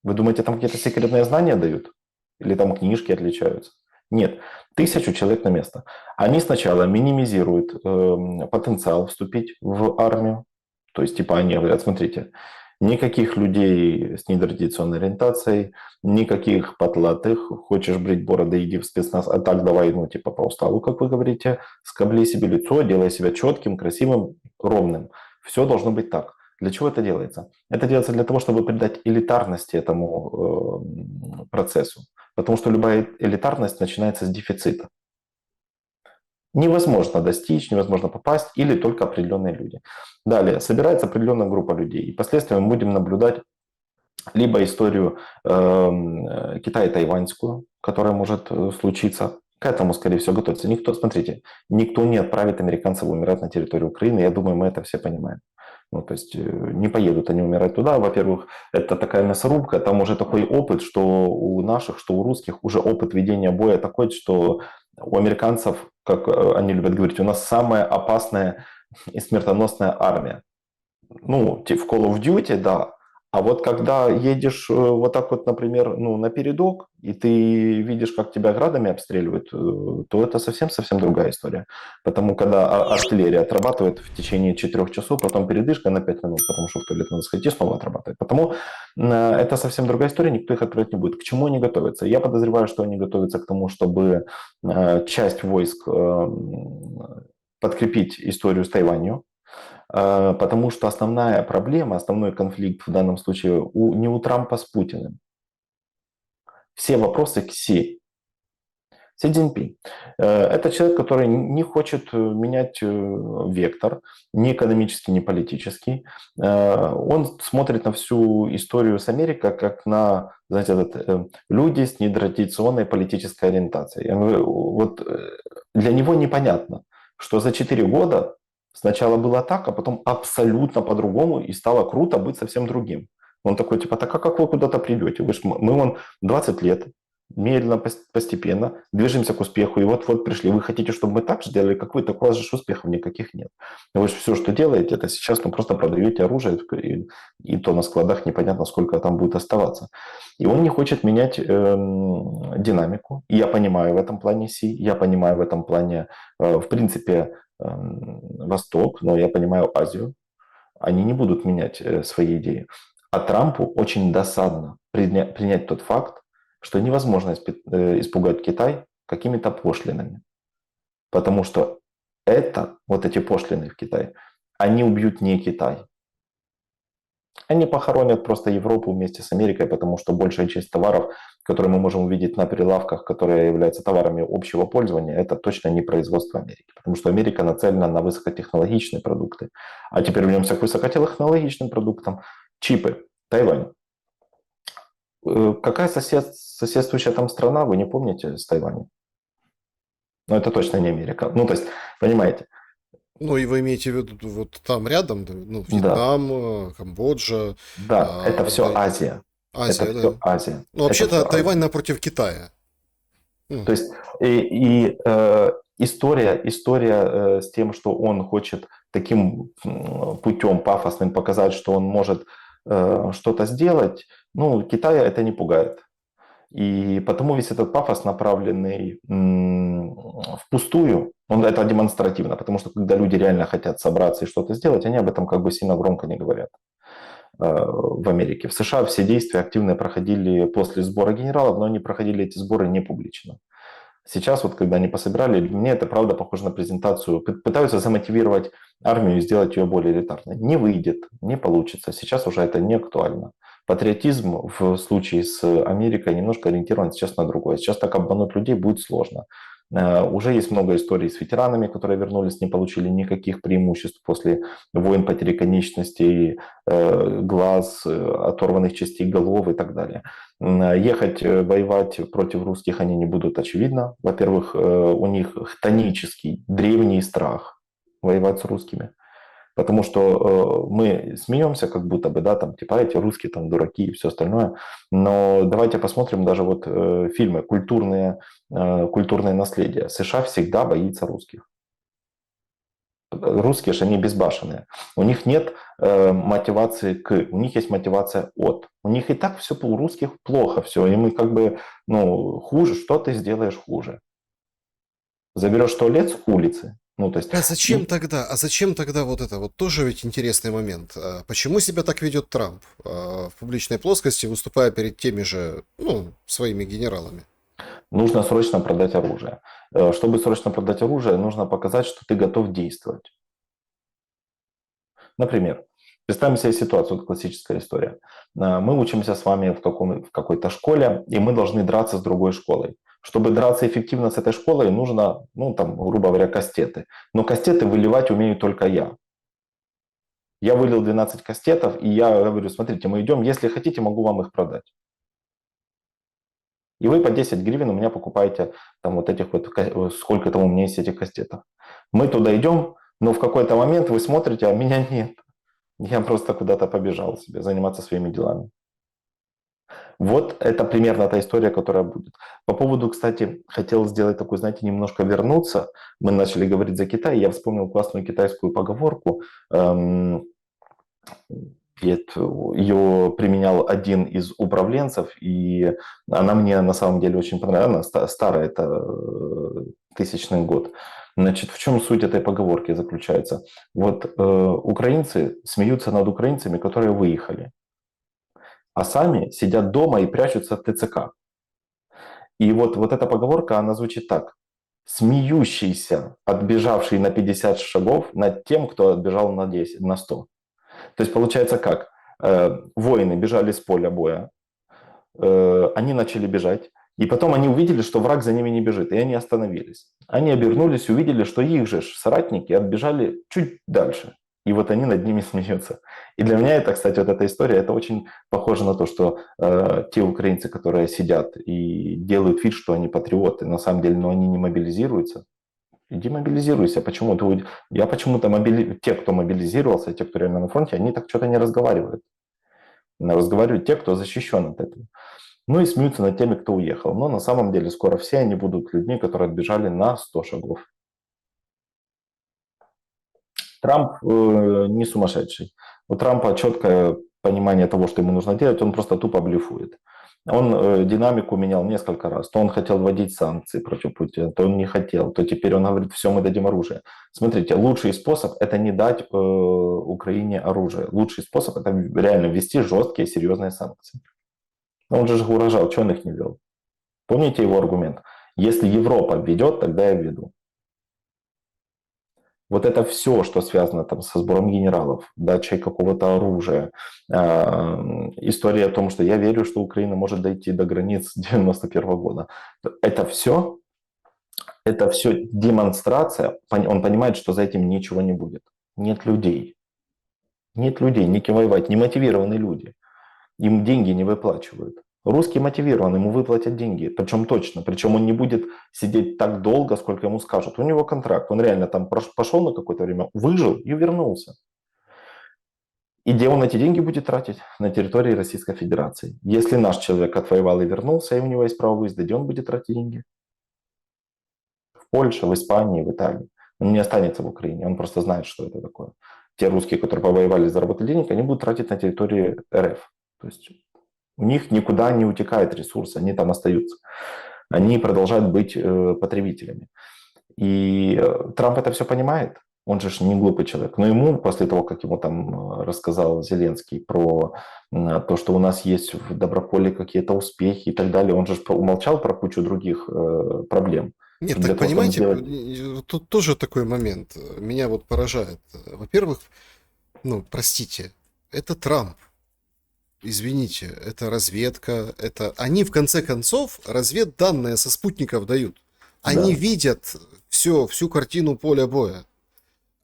Вы думаете, там какие-то секретные знания дают? Или там книжки отличаются? Нет, 1000 человек на место. Они сначала минимизируют потенциал вступить в армию. То есть, типа, они говорят, смотрите, никаких людей с нетрадиционной ориентацией, никаких потлатых, хочешь брить бороды, иди в спецназ, а так давай, ну, типа, по уставу, как вы говорите, скобли себе лицо, делай себя четким, красивым, ровным. Все должно быть так. Для чего это делается? Это делается для того, чтобы придать элитарности этому процессу. Потому что любая элитарность начинается с дефицита. Невозможно достичь, невозможно попасть или только определенные люди. Далее, собирается определенная группа людей. И впоследствии мы будем наблюдать либо историю Китай-тайваньскую, которая может случиться. К этому, скорее всего, готовится. Никто, смотрите, никто не отправит американцев умирать на территории Украины. Я думаю, мы это все понимаем. Ну, то есть не поедут они умирать туда. Во-первых, это такая мясорубка, там уже такой опыт, что у наших, что у русских уже опыт ведения боя такой, что у американцев, как они любят говорить, у нас самая опасная и смертоносная армия. Ну, в Call of Duty, да. А вот когда едешь вот так вот, например, ну, на передок, и ты видишь, как тебя градами обстреливают, то это совсем-совсем другая история. Потому когда артиллерия отрабатывает в течение 4 часов, потом передышка на 5 минут, потому что в туалет надо сходить и снова отрабатывать. Потому Это совсем другая история, никто их открывать не будет. К чему они готовятся? Я подозреваю, что они готовятся к тому, чтобы часть войск подкрепить историю с Тайванью, потому что основная проблема, основной конфликт в данном случае не у Трампа с Путиным. Все вопросы к Си Цзиньпин. Это человек, который не хочет менять вектор, ни экономический, ни политический. Он смотрит на всю историю с Америкой как на, знаете, люди с нетрадиционной политической ориентацией. Вот для него непонятно, что за 4 года сначала было так, а потом абсолютно по-другому, и стало круто быть совсем другим. Он такой, типа, так а как вы куда-то придете? Мы вон 20 лет медленно, постепенно движемся к успеху. И вот пришли. Вы хотите, чтобы мы так же делали, как вы? Так у вас же успехов никаких нет. Вы же все, что делаете, это сейчас просто продаете оружие, и то на складах непонятно, сколько там будет оставаться. И он не хочет менять динамику. И я понимаю в этом плане Си, я понимаю в этом плане, в принципе, Восток, но я понимаю Азию. Они не будут менять свои идеи. А Трампу очень досадно принять тот факт, что невозможно испугать Китай какими-то пошлинами. Потому что вот эти пошлины в Китае, они убьют не Китай. Они похоронят просто Европу вместе с Америкой, потому что большая часть товаров, которые мы можем увидеть на прилавках, которые являются товарами общего пользования, это точно не производство Америки. Потому что Америка нацелена на высокотехнологичные продукты. А теперь вернемся к высокотехнологичным продуктам. Чипы. Тайвань. Какая соседствующая там страна, вы не помните, с Тайванем? Ну, это точно не Америка. Ну, то есть, понимаете? Ну, и вы имеете в виду вот там рядом, да, ну, Да, Вьетнам, Камбоджа, да, это все Азия. Это Азия, все да. Азия. Ну, Это вообще-то все Тайвань Азия. напротив Китая. Ну, То есть история с тем, что он хочет таким путем пафосным показать, что он может что-то сделать, ну, Китая это не пугает. И потому весь этот пафос, направленный впустую, это демонстративно, потому что когда люди реально хотят собраться и что-то сделать, они об этом как бы сильно громко не говорят в Америке. В США все действия активно проходили после сбора генералов, но они проходили эти сборы не публично. Сейчас вот, когда они пособирали, мне это правда похоже на презентацию. Пытаются замотивировать армию и сделать ее более элитарной. Не выйдет, не получится. Сейчас уже это не актуально. Патриотизм в случае с Америкой немножко ориентирован сейчас на другое. Сейчас так обмануть людей будет сложно. Уже есть много историй с ветеранами, которые вернулись, не получили никаких преимуществ после войн, потери конечностей, глаз, оторванных частей голов и так далее. Ехать воевать против русских они не будут, очевидно. Во-первых, у них хтонический, древний страх воевать с русскими. Потому что мы смеемся, как будто бы, да, там, типа, эти русские там дураки и все остальное. Но давайте посмотрим даже вот фильмы, культурное наследие. США всегда боится русских. Русские же они безбашенные. У них нет мотивации к, у них есть мотивация от. У них и так все у русских плохо все. И мы как бы, ну, хуже, что ты сделаешь хуже? Заберешь туалет с улицы. Ну, то есть, а зачем тогда вот это? Вот тоже ведь интересный момент. Почему себя так ведет Трамп в публичной плоскости, выступая перед теми же, ну, своими генералами? нужно срочно продать оружие. Чтобы срочно продать оружие, нужно показать, что ты готов действовать. Например, представим себе ситуацию, вот классическая история. Мы учимся с вами в какой-то школе, и мы должны драться с другой школой. Чтобы драться эффективно с этой школой, нужно, ну, там, грубо говоря, кастеты. Но кастеты выливать умею только я. Я вылил 12 кастетов, и я говорю, смотрите, мы идем, если хотите, могу вам их продать. И вы по 10 гривен у меня покупаете там вот этих вот, сколько там у меня есть этих кастетов. Мы туда идем, но в какой-то момент вы смотрите, а меня нет. Я просто куда-то побежал себе заниматься своими делами. Вот это примерно та история, которая будет. По поводу, кстати, хотел сделать такой, знаете, немножко вернуться. Мы начали говорить за Китай, я вспомнил классную китайскую поговорку. Ее применял один из управленцев, и она мне на самом деле очень понравилась. Она старая, это тысячный год. Значит, в чем суть этой поговорки заключается? Вот украинцы смеются над украинцами, которые выехали. а сами сидят дома и прячутся в ТЦК. И вот эта поговорка, она звучит так. Смеющийся, отбежавший на 50 шагов над тем, кто отбежал на 10, на 100. То есть получается как? Воины бежали с поля боя, они начали бежать, и потом они увидели, что враг за ними не бежит, и они остановились. Они обернулись, увидели, что их же соратники отбежали чуть дальше. И вот они над ними смеются. И для меня это, кстати, вот эта история, это очень похоже на то, что те украинцы, которые сидят и делают вид, что они патриоты, на самом деле, но они не мобилизируются. Иди мобилизируйся. Почему? Я почему-то те, кто мобилизировался, те, кто реально на фронте, они так что-то не разговаривают. Разговаривают те, кто защищен от этого. Ну и смеются над теми, кто уехал. Но на самом деле скоро все они будут людьми, которые отбежали на 100 шагов. Трамп не сумасшедший. У Трампа четкое понимание того, что ему нужно делать, он просто тупо блефует. Он динамику менял несколько раз. То он хотел вводить санкции против Путина, то он не хотел, то теперь он говорит, все, мы дадим оружие. Смотрите, лучший способ – это не дать Украине оружие. Лучший способ – это реально ввести жесткие, серьезные санкции. Он же угрожал, что он их не вел? Помните его аргумент? Если Европа введет, тогда я введу. Вот это все, что связано там со сбором генералов, дачей какого-то оружия, история о том, что я верю, что Украина может дойти до границ 91 года. Это все демонстрация. Он понимает, что за этим ничего не будет. Нет людей. Нет людей, не кем воевать, не мотивированные люди. Им деньги не выплачивают. Русский мотивирован, ему выплатят деньги, причем точно. Причем он не будет сидеть так долго, сколько ему скажут. У него контракт, он реально там пошел на какое-то время, выжил и вернулся. И где он эти деньги будет тратить? На территории Российской Федерации. Если наш человек отвоевал и вернулся, и у него есть право выезда, где он будет тратить деньги? В Польше, в Испании, в Италии. Он не останется в Украине, он просто знает, что это такое. Те русские, которые повоевали, заработали денег, они будут тратить на территории РФ. То есть у них никуда не утекает ресурс, они там остаются. Они продолжают быть потребителями. И Трамп это все понимает. Он же не глупый человек. Но ему, после того, как ему там рассказал Зеленский про то, что у нас есть в Доброполе какие-то успехи и так далее, он же умолчал про кучу других проблем. Нет, Для так того, чтобы понимаете, сделать... тут тоже такой момент меня вот поражает. Во-первых, ну, простите, это Трамп. Извините, это разведка, это... Они, в конце концов, разведданные со спутников дают. Они Да. видят всю картину поля боя.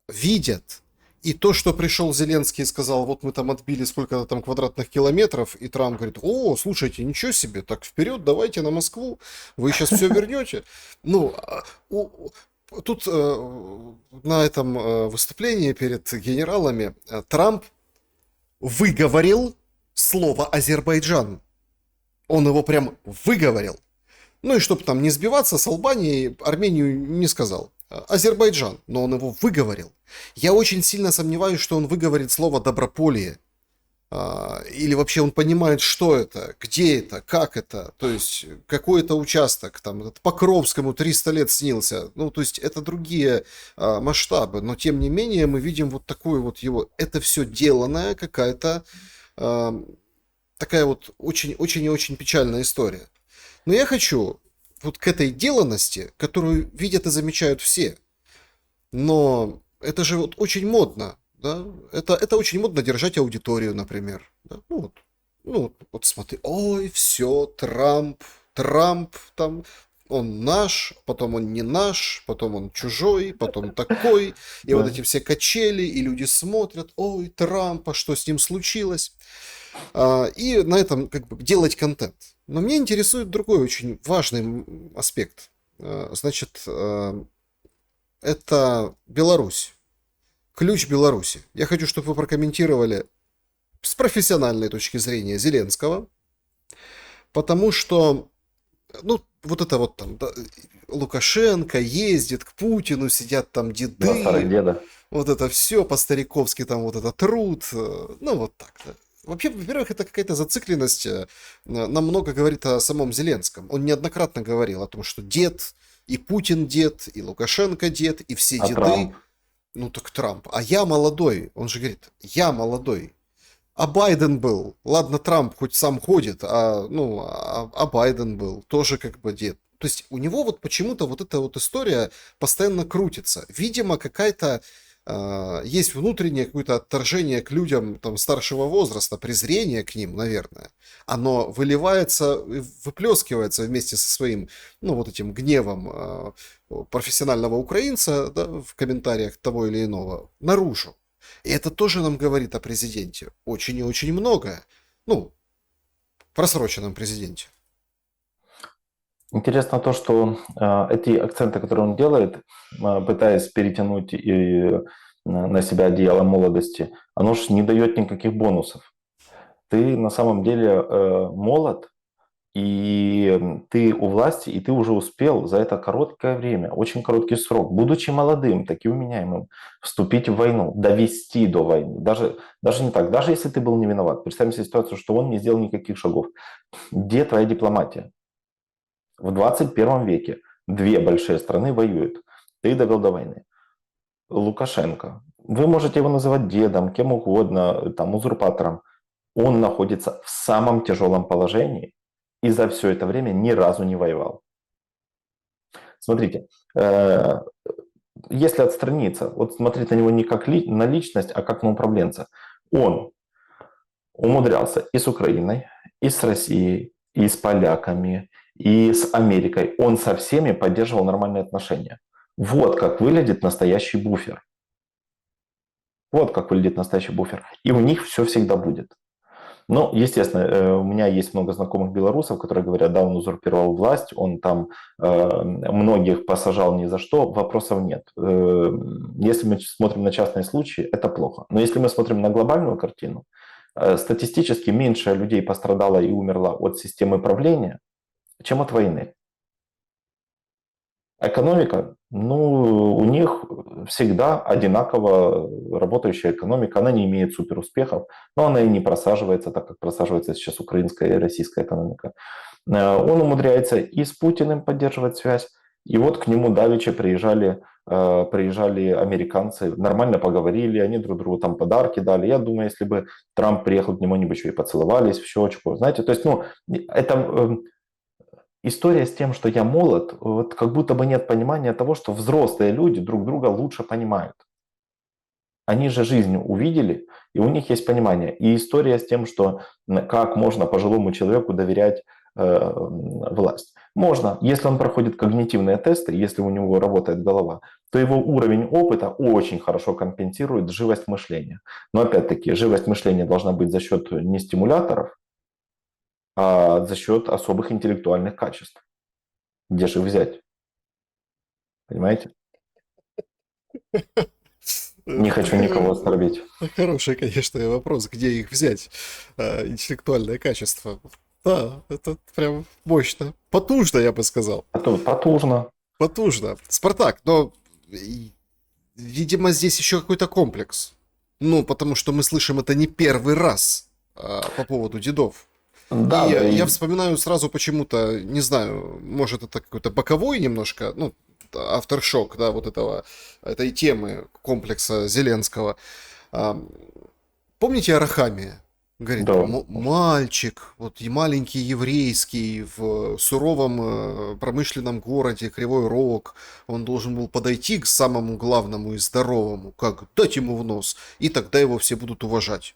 Видят. И то, что пришел Зеленский и сказал, вот мы там отбили сколько-то там квадратных километров, и Трамп говорит, о, слушайте, ничего себе, так вперед, давайте на Москву, вы сейчас все вернете. Ну, тут на этом выступлении перед генералами Трамп выговорил слово Азербайджан. Он его прям выговорил. Ну и чтобы там не сбиваться с Албанией, Армению не сказал. Азербайджан, но он его выговорил. Я очень сильно сомневаюсь, что он выговорит слово «доброполье». Или вообще он понимает, что это, где это, как это. То есть какой это участок, там, Покровскому 300 лет снился. Ну, то есть это другие масштабы. Но тем не менее мы видим вот такую вот его... Это все деланная какая-то такая вот очень и очень печальная история. Но я хочу вот к этой деланности, которую видят и замечают все. Но это же вот очень модно, да? Это очень модно держать аудиторию, например. Да? Вот смотри, ой, все, Трамп там, он наш, потом он не наш, потом он чужой, потом такой. И вот Да. эти все качели, и люди смотрят, ой, Трампа, что с ним случилось? И на этом как бы делать контент. Но меня интересует другой очень важный аспект. Значит, это Беларусь. Ключ Беларуси. Я хочу, чтобы вы прокомментировали с профессиональной точки зрения Зеленского, потому что, ну, вот это вот там, да, Лукашенко ездит к Путину, сидят там Два старых деды, деда. вот это все по-стариковски, там вот это труд, ну вот так, да. Вообще, во-первых, это какая-то зацикленность, нам много говорит о самом Зеленском. Он неоднократно говорил о том, что дед, и Путин дед, и Лукашенко дед, и все А деды. Трамп? Ну так Трамп. А я молодой. Он же говорит, я молодой. А Байден был. Ладно, Трамп хоть сам ходит, а Байден был. Тоже как бы дед. То есть у него вот почему-то вот эта вот история постоянно крутится. Видимо, какая-то есть внутреннее какое-то отторжение к людям там старшего возраста, презрение к ним, наверное. Оно выливается, выплескивается вместе со своим, ну, вот этим гневом профессионального украинца, да, в комментариях того или иного наружу. И это тоже нам говорит о президенте. Очень и очень многое. Ну, просроченном президенте. Интересно то, что эти акценты, которые он делает, пытаясь перетянуть на себя одеяло молодости, оно же не дает никаких бонусов. Ты на самом деле молод, и ты у власти, и ты уже успел за это короткое время, очень короткий срок, будучи молодым, таким вменяемым, вступить в войну, довести до войны. Даже не так, даже если ты был не виноват. Представим себе ситуацию, что он не сделал никаких шагов. Где твоя дипломатия? В 21 веке две большие страны воюют. Ты довел до войны. Лукашенко. Вы можете его называть дедом, кем угодно, там, узурпатором. Он находится в самом тяжелом положении и за все это время ни разу не воевал. Смотрите, если отстраниться, вот смотреть на него не как на личность, а как на управленца, он умудрялся и с Украиной, и с Россией, и с поляками, и с Америкой. Он со всеми поддерживал нормальные отношения. Вот как выглядит настоящий буфер. Вот как выглядит настоящий буфер. И у них все всегда будет. Ну, естественно, у меня есть много знакомых белорусов, которые говорят, да, он узурпировал власть, он там многих посажал ни за что, вопросов нет. Если мы смотрим на частные случаи, это плохо. Но если мы смотрим на глобальную картину, статистически меньше людей пострадало и умерло от системы правления, чем от войны. Экономика, ну, у них всегда одинаково работающая экономика, она не имеет суперуспехов, но она и не просаживается, так как просаживается сейчас украинская и российская экономика. Он умудряется и с Путиным поддерживать связь, и вот к нему давеча приезжали американцы, нормально поговорили, они друг другу там подарки дали. Я думаю, если бы Трамп приехал к нему, они бы еще и поцеловались в щечку, знаете, то есть, ну, это история с тем, что я молод, вот как будто бы нет понимания того, что взрослые люди друг друга лучше понимают. Они же жизнь увидели, и у них есть понимание. И история с тем, что как можно пожилому человеку доверять власть. Можно, если он проходит когнитивные тесты, если у него работает голова, то его уровень опыта очень хорошо компенсирует живость мышления. Но опять-таки, живость мышления должна быть за счет не стимуляторов, а за счет особых интеллектуальных качеств. Где же их взять? Понимаете? Не хочу никого оскорбить. Хороший, конечно, вопрос, где их взять, интеллектуальное качество. Да, это прям мощно. Потужно, я бы сказал. А то потужно. Потужно. Спартак, но, видимо, здесь еще какой-то комплекс. Ну, потому что мы слышим это не первый раз по поводу дедов. И Да, да, я и вспоминаю сразу почему-то, не знаю, может это какой-то боковой немножко, ну, авторшок, да, вот этой темы комплекса Зеленского. А, Помните Арахамия? Говорит, да. мальчик, вот и маленький еврейский в суровом промышленном городе Кривой Рог, он должен был подойти к самому главному и здоровому, как дать ему в нос, и тогда его все будут уважать.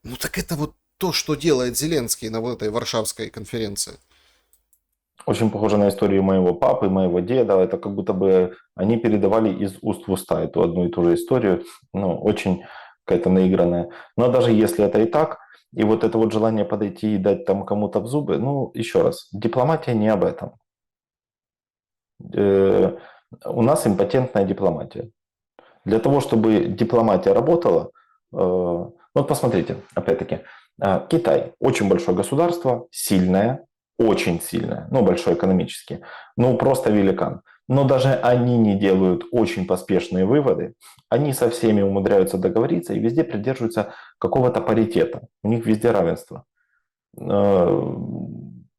Ну так это вот то, что делает Зеленский на вот этой Варшавской конференции. Очень похоже на историю моего папы, моего деда. Это как будто бы они передавали из уст в уста эту одну и ту же историю. Ну, очень какая-то наигранная. Но даже если это и так, и вот это вот желание подойти и дать там кому-то в зубы, ну, еще раз, дипломатия не об этом. Э, У нас импотентная дипломатия. Для того, чтобы дипломатия работала, вот посмотрите, опять-таки, Китай очень большое государство, сильное, очень сильное, ну, большое экономически, ну, просто великан. Но даже они не делают очень поспешные выводы, они со всеми умудряются договориться и везде придерживаются какого-то паритета, у них везде равенство.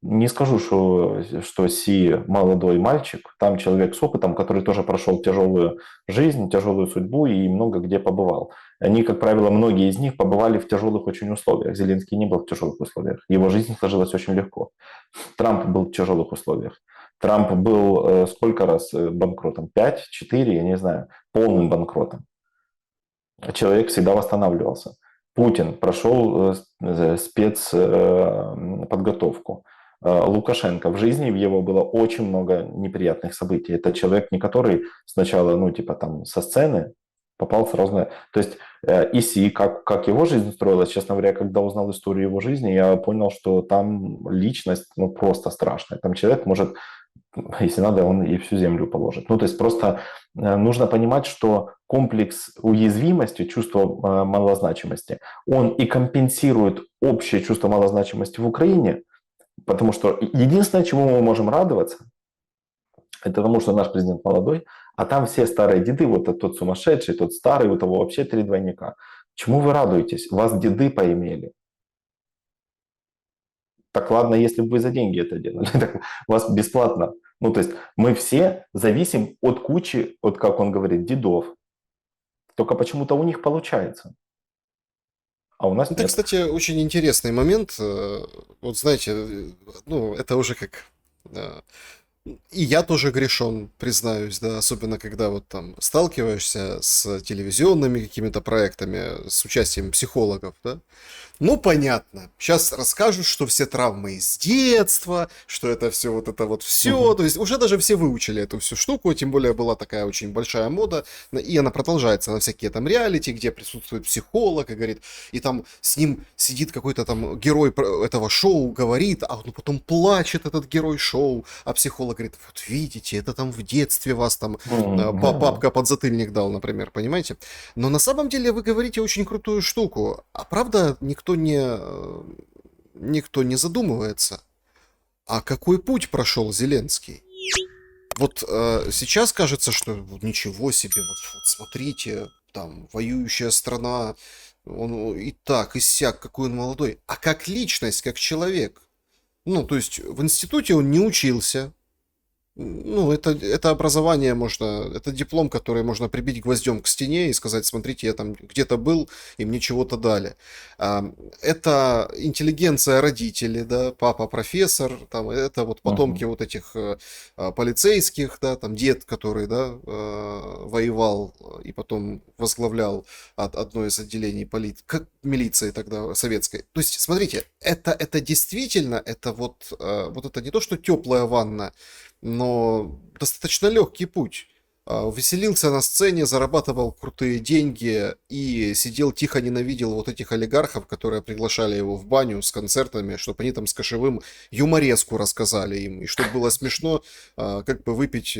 Не скажу, что Си молодой мальчик, там человек с опытом, который тоже прошел тяжелую жизнь, тяжелую судьбу и много где побывал. Они, как правило, многие из них побывали в тяжелых очень условиях. Зеленский не был в тяжелых условиях. Его жизнь сложилась очень легко. Трамп был в тяжелых условиях. Трамп был сколько раз банкротом? 5, 4, я не знаю, полным банкротом. Человек всегда восстанавливался. Путин прошел спецподготовку. Лукашенко, в жизни его было очень много неприятных событий. Это человек, не который сначала, ну, типа там со сцены попал сразу на... То есть Иси, как его жизнь строилась, честно говоря, когда узнал историю его жизни, я понял, что там личность, ну, просто страшная. Там человек может, если надо, он и всю землю положит. Ну, то есть просто нужно понимать, что комплекс уязвимости, чувство малозначимости, он и компенсирует общее чувство малозначимости в Украине, потому что единственное, чему мы можем радоваться, это тому, что наш президент молодой, а там все старые деды, вот тот сумасшедший, тот старый, у того вообще 3 двойника. Чему вы радуетесь? Вас деды поимели. Так ладно, если бы вы за деньги это делали, так вас бесплатно. Ну, то есть мы все зависим от кучи, от, как он говорит, дедов. Только почему-то у них получается, а у нас Это, нет. кстати, очень интересный момент. Вот знаете, ну, это уже как... э, И я тоже грешен, признаюсь, да, особенно когда вот там сталкиваешься с телевизионными какими-то проектами, с участием психологов, да. Ну, понятно. Сейчас расскажут, что все травмы из детства, что это все вот это вот все. Мгм. То есть уже даже все выучили эту всю штуку, тем более была такая очень большая мода, и она продолжается на всякие там реалити, где присутствует психолог и говорит, и там с ним сидит какой-то там герой этого шоу, говорит, а он потом плачет, этот герой шоу, а психолог говорит, вот видите, это там в детстве вас там Да. папка подзатыльник дал, например, понимаете? Но на самом деле вы говорите очень крутую штуку. А правда, никто не задумывается. А какой путь прошел Зеленский? Вот сейчас кажется, что вот ничего себе, вот смотрите, там воюющая страна, он и так, и сяк, какой он молодой. А как личность, как человек? Ну, то есть в институте он не учился, ну, это образование можно, это диплом, который можно прибить гвоздем к стене и сказать, смотрите, я там где-то был, и мне чего-то дали. А, Это интеллигенция родителей, да, папа профессор, там, это вот потомки Мгм. вот этих полицейских, да, там дед, который, да, воевал и потом возглавлял одно из отделений как милиции тогда советской. То есть, смотрите, это действительно, это вот это не то, что теплая ванна, но достаточно легкий путь. Веселился на сцене, зарабатывал крутые деньги и сидел тихо ненавидел вот этих олигархов, которые приглашали его в баню с концертами, чтобы они там с кошевым юмореску рассказали им, и чтобы было смешно, как бы выпить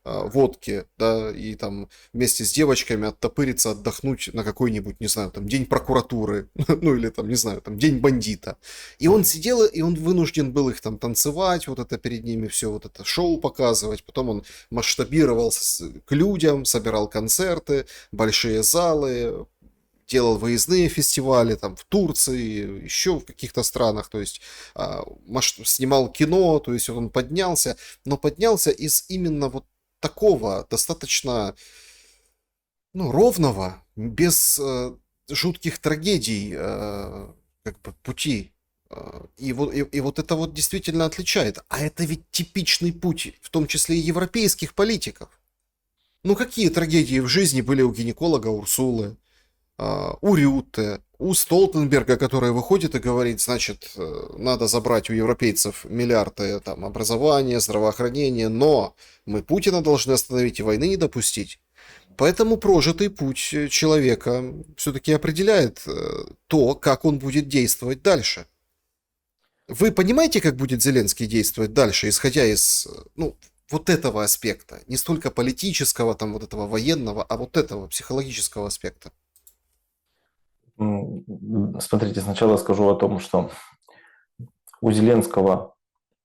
водки, да, и там вместе с девочками оттопыриться, отдохнуть на какой-нибудь, не знаю, там день прокуратуры, ну или там, не знаю, там день бандита. И он сидел, и он вынужден был их там танцевать, вот это перед ними все, вот это шоу показывать. Потом он масштабировался к людям, собирал концерты, большие залы, делал выездные фестивали там в Турции, еще в каких-то странах, то есть снимал кино, то есть он поднялся, но поднялся из именно вот такого достаточно, ну, ровного, без жутких трагедий, как бы пути. И вот это вот действительно отличает. А это ведь типичный путь, в том числе и европейских политиков. Ну какие трагедии в жизни были у гинеколога Урсулы, у Рютте, у Столтенберга, который выходит и говорит, значит, надо забрать у европейцев миллиарды там образования, здравоохранения, но мы Путина должны остановить и войны не допустить. Поэтому прожитый путь человека все-таки определяет то, как он будет действовать дальше. Вы понимаете, как будет Зеленский действовать дальше, исходя из, ну, вот этого аспекта, не столько политического, там, вот этого военного, а вот этого психологического аспекта? Смотрите, сначала скажу о том, что у Зеленского,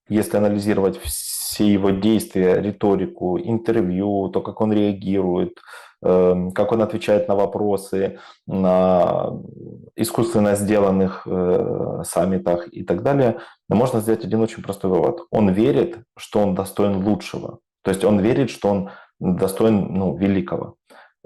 если анализировать все его действия, риторику, интервью, то, как он реагирует, как он отвечает на вопросы, на искусственно сделанных саммитах и так далее, можно сделать один очень простой вывод. Он верит, что он достоин лучшего. То есть он верит, что он достоин великого.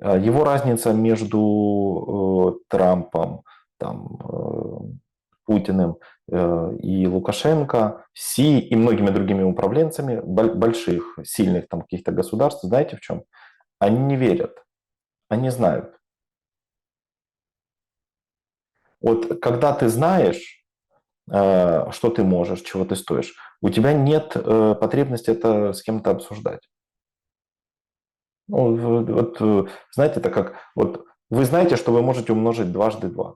Его разница между Трампом, там, Путиным и Лукашенко, Си и многими другими управленцами больших, сильных там каких-то государств, знаете в чем? Они не верят, они знают. Вот когда ты знаешь, что ты можешь, чего ты стоишь, у тебя нет потребности это с кем-то обсуждать. Ну, знаете, это как, вот вы знаете, что вы можете умножить дважды два.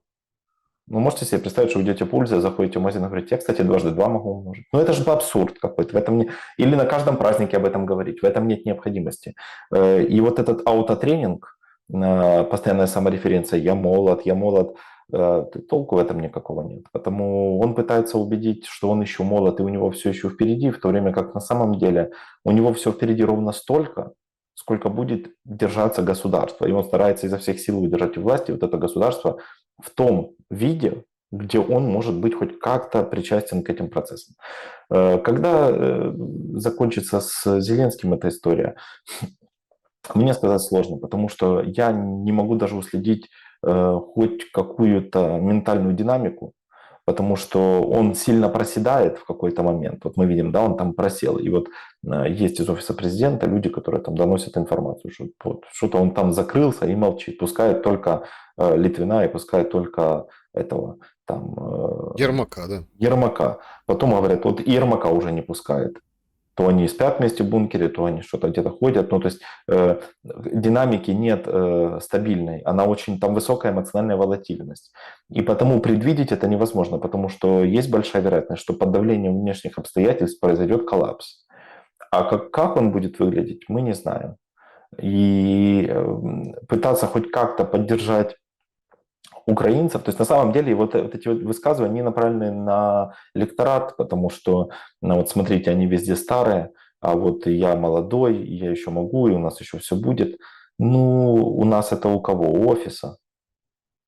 Вы можете себе представить, что вы идете по улице, заходите в магазин и говорите, я, кстати, дважды два могу умножить. Ну, это же абсурд какой-то. В этом не... Или на каждом празднике об этом говорить. В этом нет необходимости. И вот этот аутотренинг, постоянная самореференция, я молод, толку в этом никакого нет. Потому он пытается убедить, что он еще молод, и у него все еще впереди, в то время как на самом деле у него все впереди ровно столько, сколько будет держаться государство. И он старается изо всех сил удержать у власти вот это государство в том виде, где он может быть хоть как-то причастен к этим процессам. Когда закончится с Зеленским эта история, мне сказать сложно, потому что я не могу даже уследить хоть какую-то ментальную динамику, потому что он сильно проседает в какой-то момент. Вот мы видим, да, он там просел. И вот есть из офиса президента люди, которые там доносят информацию, что вот, что-то он там закрылся и молчит, пускает только Литвина и пускает только этого там Ермака, да. Ермака. Потом говорят, вот и Ермака уже не пускает. То они спят вместе в бункере, то они что-то где-то ходят. Ну, то есть динамики нет стабильной. Она очень, там высокая эмоциональная волатильность. И потому предвидеть это невозможно, потому что есть большая вероятность, что под давлением внешних обстоятельств произойдет коллапс. А как он будет выглядеть, мы не знаем. И пытаться хоть как-то поддержать украинцев. То есть на самом деле вот эти вот высказывания, они направлены на электорат, потому что, ну вот смотрите, они везде старые, а вот я молодой, и я еще могу, и у нас еще все будет. Ну, у нас это у кого? У офиса.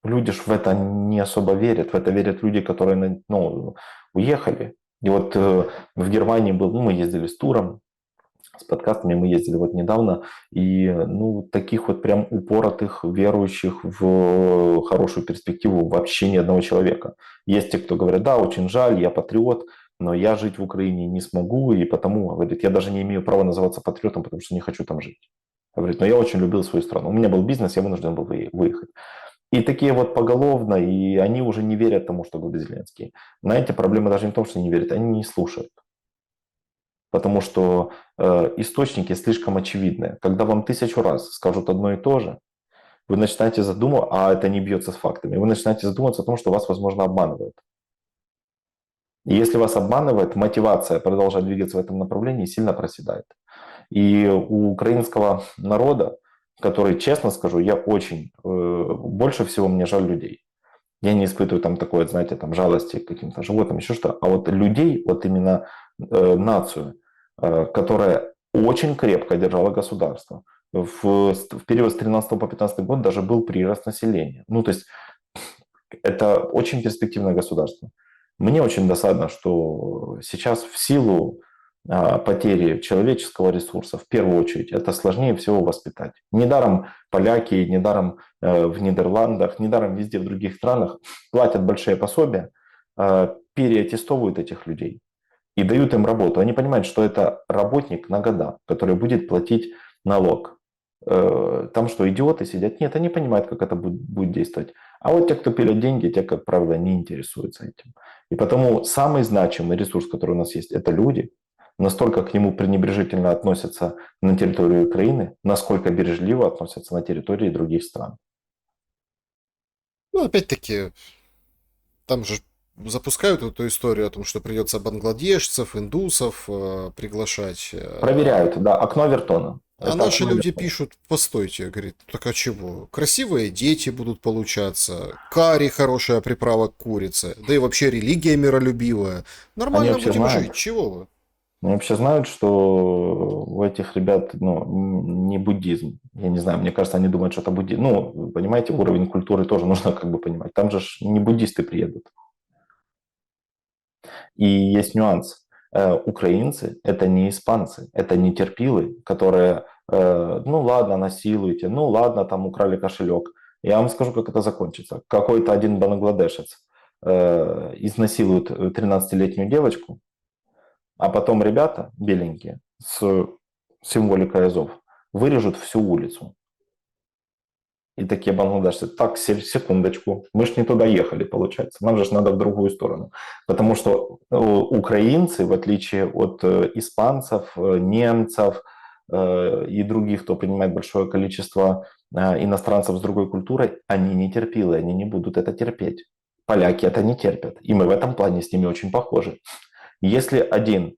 Люди ж в это не особо верят. В это верят люди, которые уехали. И вот в Германии был, мы ездили с туром, с подкастами мы ездили вот недавно, и таких вот прям упоротых, верующих в хорошую перспективу вообще ни одного человека. Есть те, кто говорят, да, очень жаль, я патриот, но я жить в Украине не смогу, и потому, говорит, я даже не имею права называться патриотом, потому что не хочу там жить. Говорит, но я очень любил свою страну. У меня был бизнес, я вынужден был выехать. И такие вот поголовно, и они уже не верят тому, что говорит Зеленский. Знаете, проблема даже не в том, что они не верят, они не слушают. Потому что источники слишком очевидны. Когда вам 1000 раз скажут одно и то же, вы начинаете задумываться, а это не бьется с фактами, вы начинаете задумываться о том, что вас, возможно, обманывают. И если вас обманывает, мотивация продолжать двигаться в этом направлении сильно проседает. И у украинского народа, который, честно скажу, я очень, больше всего мне жаль людей. Я не испытываю там такой, знаете, там жалости к каким-то животным, еще что. А вот людей, вот именно нацию, которая очень крепко держала государство. В период с 13 по 15 год даже был прирост населения. Ну, то есть это очень перспективное государство. Мне очень досадно, что сейчас в силу потери человеческого ресурса, в первую очередь, это сложнее всего воспитать. Недаром поляки, недаром в Нидерландах, недаром везде в других странах платят большие пособия, переаттестовывают этих людей и дают им работу. Они понимают, что это работник на года, который будет платить налог. Там что, идиоты сидят? Нет, они понимают, как это будет действовать. А вот те, кто пилят деньги, те, как правило, не интересуются этим. И потому самый значимый ресурс, который у нас есть, это люди. Настолько к нему пренебрежительно относятся на территории Украины, насколько бережливо относятся на территории других стран. Ну, опять-таки, там же запускают эту историю о том, что придется бангладешцев, индусов приглашать. Проверяют, да, окно Вертона. А Это наши окно люди Вертона. пишут, постойте, говорит, так а чего? Красивые дети будут получаться, карри хорошая приправа к курице, да и вообще религия миролюбивая. Они Нормально вообще будем жить, знают. чего вы? Они вообще знают, что у этих ребят не буддизм. Я не знаю, мне кажется, они думают, что это буддизм. Ну, вы понимаете, уровень культуры тоже нужно как бы понимать. Там же не буддисты приедут. И есть нюанс. Украинцы– это не испанцы, это не терпилы, которые, ну ладно, насилуйте, ну ладно, там украли кошелек. Я вам скажу, как это закончится. Какой-то один бангладешец изнасилует 13-летнюю девочку, а потом ребята беленькие с символикой Азов вырежут всю улицу. И такие бангладешцы, так, секундочку, мы ж не туда ехали, получается, нам же надо в другую сторону. Потому что украинцы, в отличие от испанцев, немцев и других, кто принимает большое количество иностранцев с другой культурой, они не терпилы, они не будут это терпеть. Поляки это не терпят, и мы в этом плане с ними очень похожи. Если один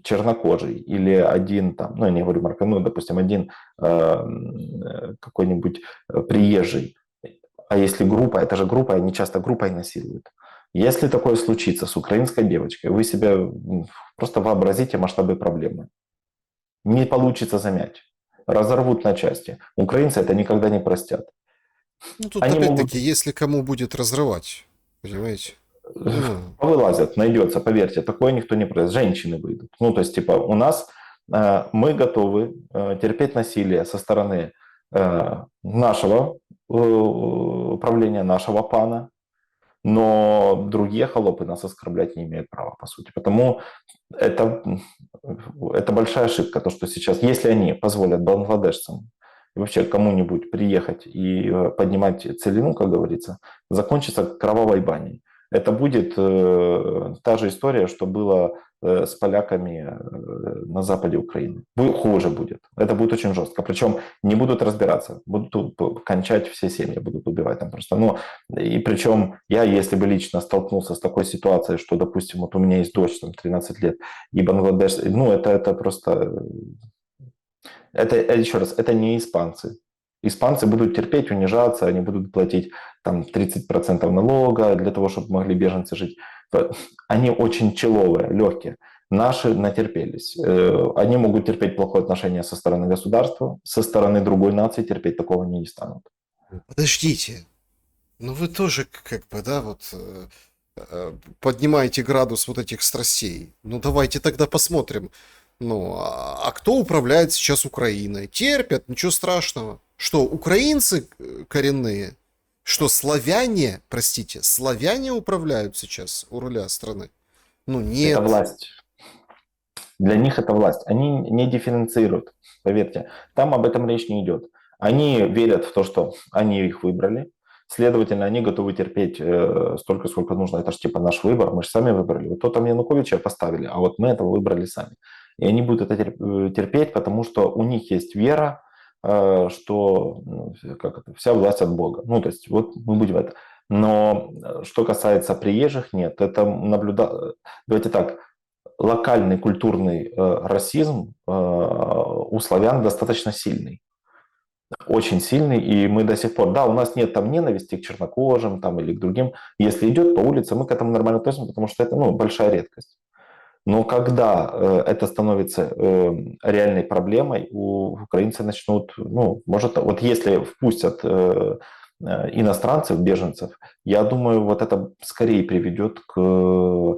чернокожий или один там, ну я не говорю марка, ну допустим один какой-нибудь приезжий, а если группа, это же группа, они часто группой насилуют. Если такое случится с украинской девочкой, вы себе просто вообразите масштабы проблемы. Не получится замять. Разорвут на части. Украинцы это никогда не простят. Ну, тут Они могут опять-таки, если кому будет разрывать, понимаете? Ну, вылазят, найдется, поверьте, такое никто не произойдет. Женщины выйдут. Ну, то есть, типа, у нас мы готовы терпеть насилие со стороны нашего управления, нашего пана, но другие холопы нас оскорблять не имеют права, по сути. Потому это, это большая ошибка, то, что сейчас, если они позволят бангладешцам и вообще кому-нибудь приехать и поднимать целину, как говорится, закончится кровавой баней. Это будет та же история, что было с поляками на западе Украины. Хуже будет. Это будет очень жестко. Причем не будут разбираться, будут кончать все семьи, будут убивать там просто. Ну, и причем я, если бы лично столкнулся с такой ситуацией, что, допустим, вот у меня есть дочь, там, 13 лет, и Бангладеш, ну, это просто... Это, еще раз, это не испанцы. Испанцы будут терпеть, унижаться, они будут платить там 30% налога для того, чтобы могли беженцы жить. Они очень человые, легкие. Наши натерпелись. Они могут терпеть плохое отношение со стороны государства, со стороны другой нации терпеть такого они не станут. подождите. Ну, вы тоже как бы, да, вот поднимаете градус вот этих страстей. Ну, давайте тогда посмотрим. Ну, а кто управляет сейчас Украиной? Терпят, ничего страшного. Что, украинцы коренные? Что, славяне, простите, славяне управляют сейчас у руля страны? Ну, Это нет. власть. Для них это власть. Они не дифференцируют, поверьте. Там об этом речь не идет. Они верят в то, что они их выбрали. Следовательно, они готовы терпеть столько, сколько нужно. Это же типа наш выбор, мы же сами выбрали. Вот то там Януковича поставили, а вот мы этого выбрали сами. И они будут это терпеть, потому что у них есть вера, что как это, вся власть от Бога. Ну, то есть вот мы будем это. Но что касается приезжих, нет. Это Давайте так, локальный культурный расизм у славян достаточно сильный. Очень сильный, и мы до сих пор, да, у нас нет там ненависти к чернокожим там, или к другим. Если идет по улице, мы к этому нормально относимся, потому что это большая редкость. Но когда это становится реальной проблемой, украинцы начнут, ну, может, вот если впустят иностранцев, беженцев, я думаю, вот это скорее приведет к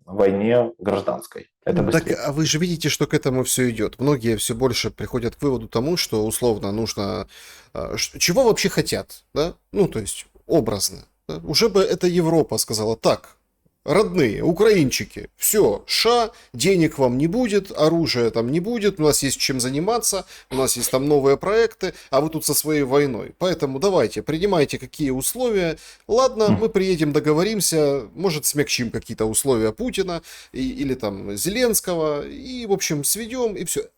войне гражданской. Это Так, быстрее. а вы же видите, что к этому все идет. Многие все больше приходят к выводу тому, что условно нужно... Чего вообще хотят, да? Ну, то есть, образно. Да? Уже бы эта Европа сказала, так, родные, украинчики, все, денег вам не будет, оружия там не будет, у нас есть чем заниматься, у нас есть там новые проекты, а вы тут со своей войной. Поэтому давайте, принимайте какие условия. Ладно, мы приедем, договоримся, может, смягчим какие-то условия Путина или там Зеленского, и, в общем, сведем, и все.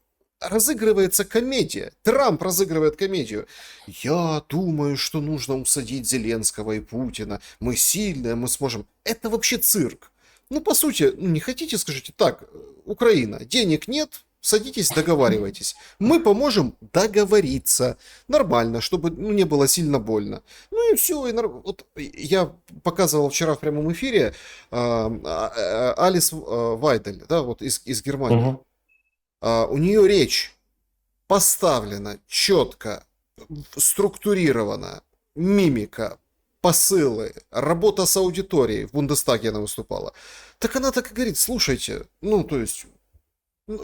Разыгрывается комедия. Трамп разыгрывает комедию. Я думаю, что нужно усадить Зеленского и Путина. Мы сильные, мы сможем. Это вообще цирк. Ну, по сути, не хотите, скажите, так, Украина, денег нет, Садитесь, договаривайтесь. Мы поможем договориться. Нормально, чтобы не было сильно больно. Ну и все. Вот я показывал вчера в прямом эфире Алис Вайдель, да, вот из Германии. Мгм. У нее речь поставлена четко, структурирована, мимика, посылы, работа с аудиторией. В Бундестаге она выступала. Так она так и говорит, слушайте, ну, то есть,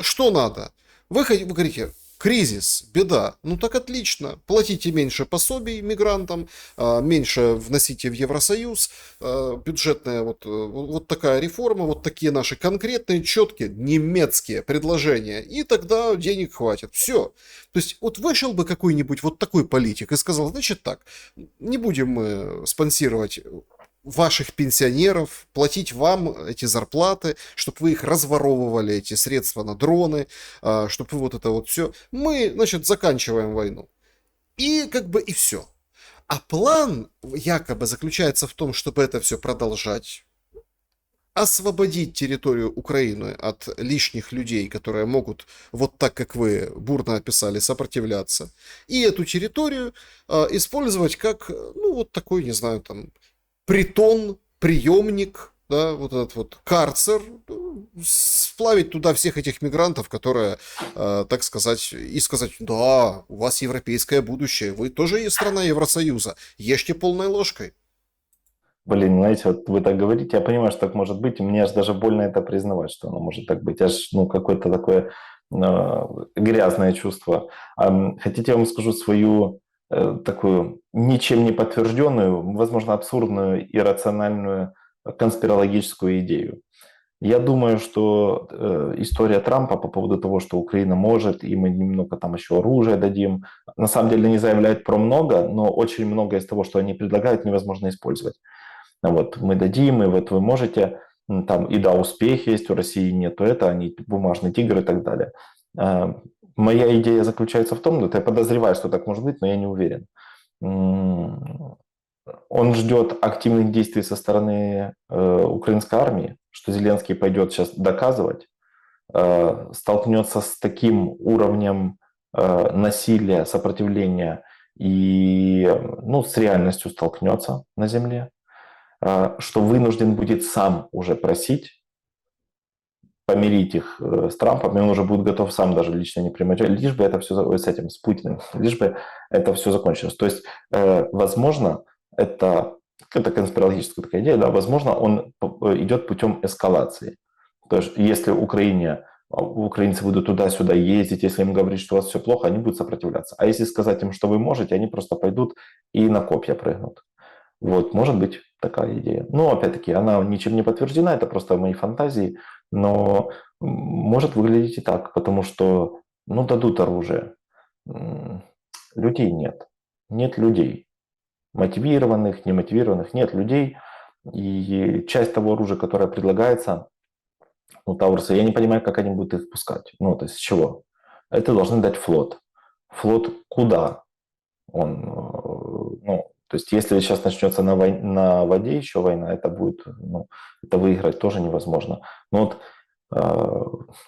что надо? Вы говорите, кризис, беда. Ну так отлично. Платите меньше пособий мигрантам, меньше вносите в Евросоюз. Бюджетная вот такая реформа, вот такие наши конкретные, четкие немецкие предложения. И тогда денег хватит. Все. То есть вот вышел бы какой-нибудь вот такой политик и сказал, значит так, не будем мы спонсировать ваших пенсионеров, платить вам эти зарплаты, чтобы вы их разворовывали, эти средства на дроны, чтобы вы вот это вот все. Мы, значит, заканчиваем войну. И как бы и все. А план якобы заключается в том, чтобы это все продолжать, освободить территорию Украины от лишних людей, которые могут, вот так как вы бурно описали, сопротивляться, и эту территорию использовать как, ну, вот такой, не знаю, там, притон, приемник, да, вот этот вот карцер, сплавить туда всех этих мигрантов, которые, так сказать, и сказать, да, у вас европейское будущее, вы тоже и страна Евросоюза, ешьте полной ложкой. Блин, знаете, вот вы так говорите, я понимаю, что так может быть, и мне аж даже больно это признавать, что оно может так быть. Аж, ну, какое-то такое грязное чувство. Хотите, я вам скажу свою такую ничем не подтвержденную, возможно, абсурдную, иррациональную конспирологическую идею. Я думаю, что история Трампа по поводу того, что Украина может, и мы немного там еще оружия дадим, на самом деле не заявляют про много, но очень много из того, что они предлагают, невозможно использовать. Вот мы дадим, и вот вы можете, там, и да, успех есть, у России нету это, они бумажный тигр и так далее. Моя идея заключается в том, что я подозреваю, что так может быть, но я не уверен. Он ждет активных действий со стороны украинской армии, что Зеленский пойдет сейчас доказывать, столкнется с таким уровнем насилия, сопротивления и ну, с реальностью столкнется на земле, что вынужден будет сам уже просить помирить их с Трампом, и он уже будет готов сам даже лично не принимать, лишь бы это все с этим, с Путиным, лишь бы это все закончилось. То есть, возможно, это конспирологическая такая идея, да, возможно, он идет путем эскалации. То есть, если украинцы будут туда-сюда ездить, если им говорить, что у вас все плохо, они будут сопротивляться. А если сказать им, что вы можете, они просто пойдут и на копья прыгнут. Вот, может быть такая идея. Но, опять-таки, она ничем не подтверждена, это просто мои фантазии, но может выглядеть и так, потому что, ну, дадут оружие. Людей нет. Нет людей. Мотивированных, немотивированных, нет людей. И часть того оружия, которое предлагается, ну, Таурсы, я не понимаю, как они будут их пускать. Ну, то есть с чего? Это должны дать флот. Флот куда? Он, ну, то есть если сейчас начнется на воде еще война, это будет, ну, это выиграть тоже невозможно. Но вот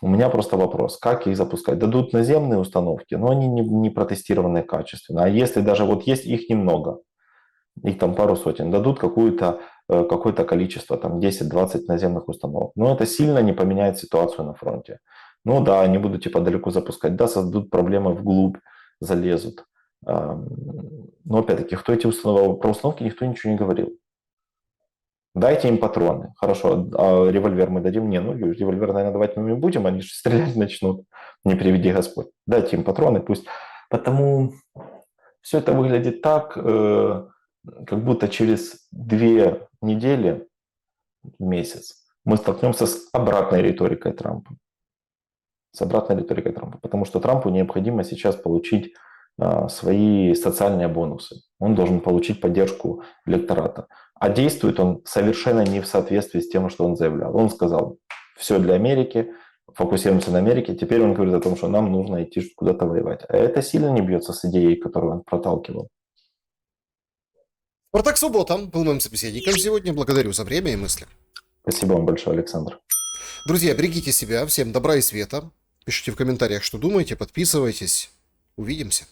у меня просто вопрос, как их запускать? Дадут наземные установки, но они не протестированные качественно. А если даже вот есть их немного, их там пару сотен, дадут какое-то количество, там 10-20 наземных установок, но это сильно не поменяет ситуацию на фронте. Ну да, они будут типа далеко запускать, да, создадут проблемы вглубь, залезут. Но опять-таки, кто эти установки, про установки никто ничего не говорил. Дайте им патроны. Хорошо, а револьвер мы дадим? Не, ну револьвер, наверное, давать мы не будем, они же стрелять начнут. Не приведи Господь. Дайте им патроны, пусть. Потому все это выглядит так, как будто через 2 недели, месяц, мы столкнемся с обратной риторикой Трампа. С обратной риторикой Трампа. Потому что Трампу необходимо сейчас получить свои социальные бонусы. Он должен получить поддержку электората. А действует он совершенно не в соответствии с тем, что он заявлял. Он сказал, все для Америки, фокусируемся на Америке. Теперь он говорит о том, что нам нужно идти куда-то воевать. А это сильно не бьется с идеей, которую он проталкивал. Спартак Суббота был моим собеседником сегодня. Благодарю за время и мысли. Спасибо вам большое, Александр. Друзья, берегите себя. Всем добра и света. Пишите в комментариях, что думаете, подписывайтесь. Увидимся.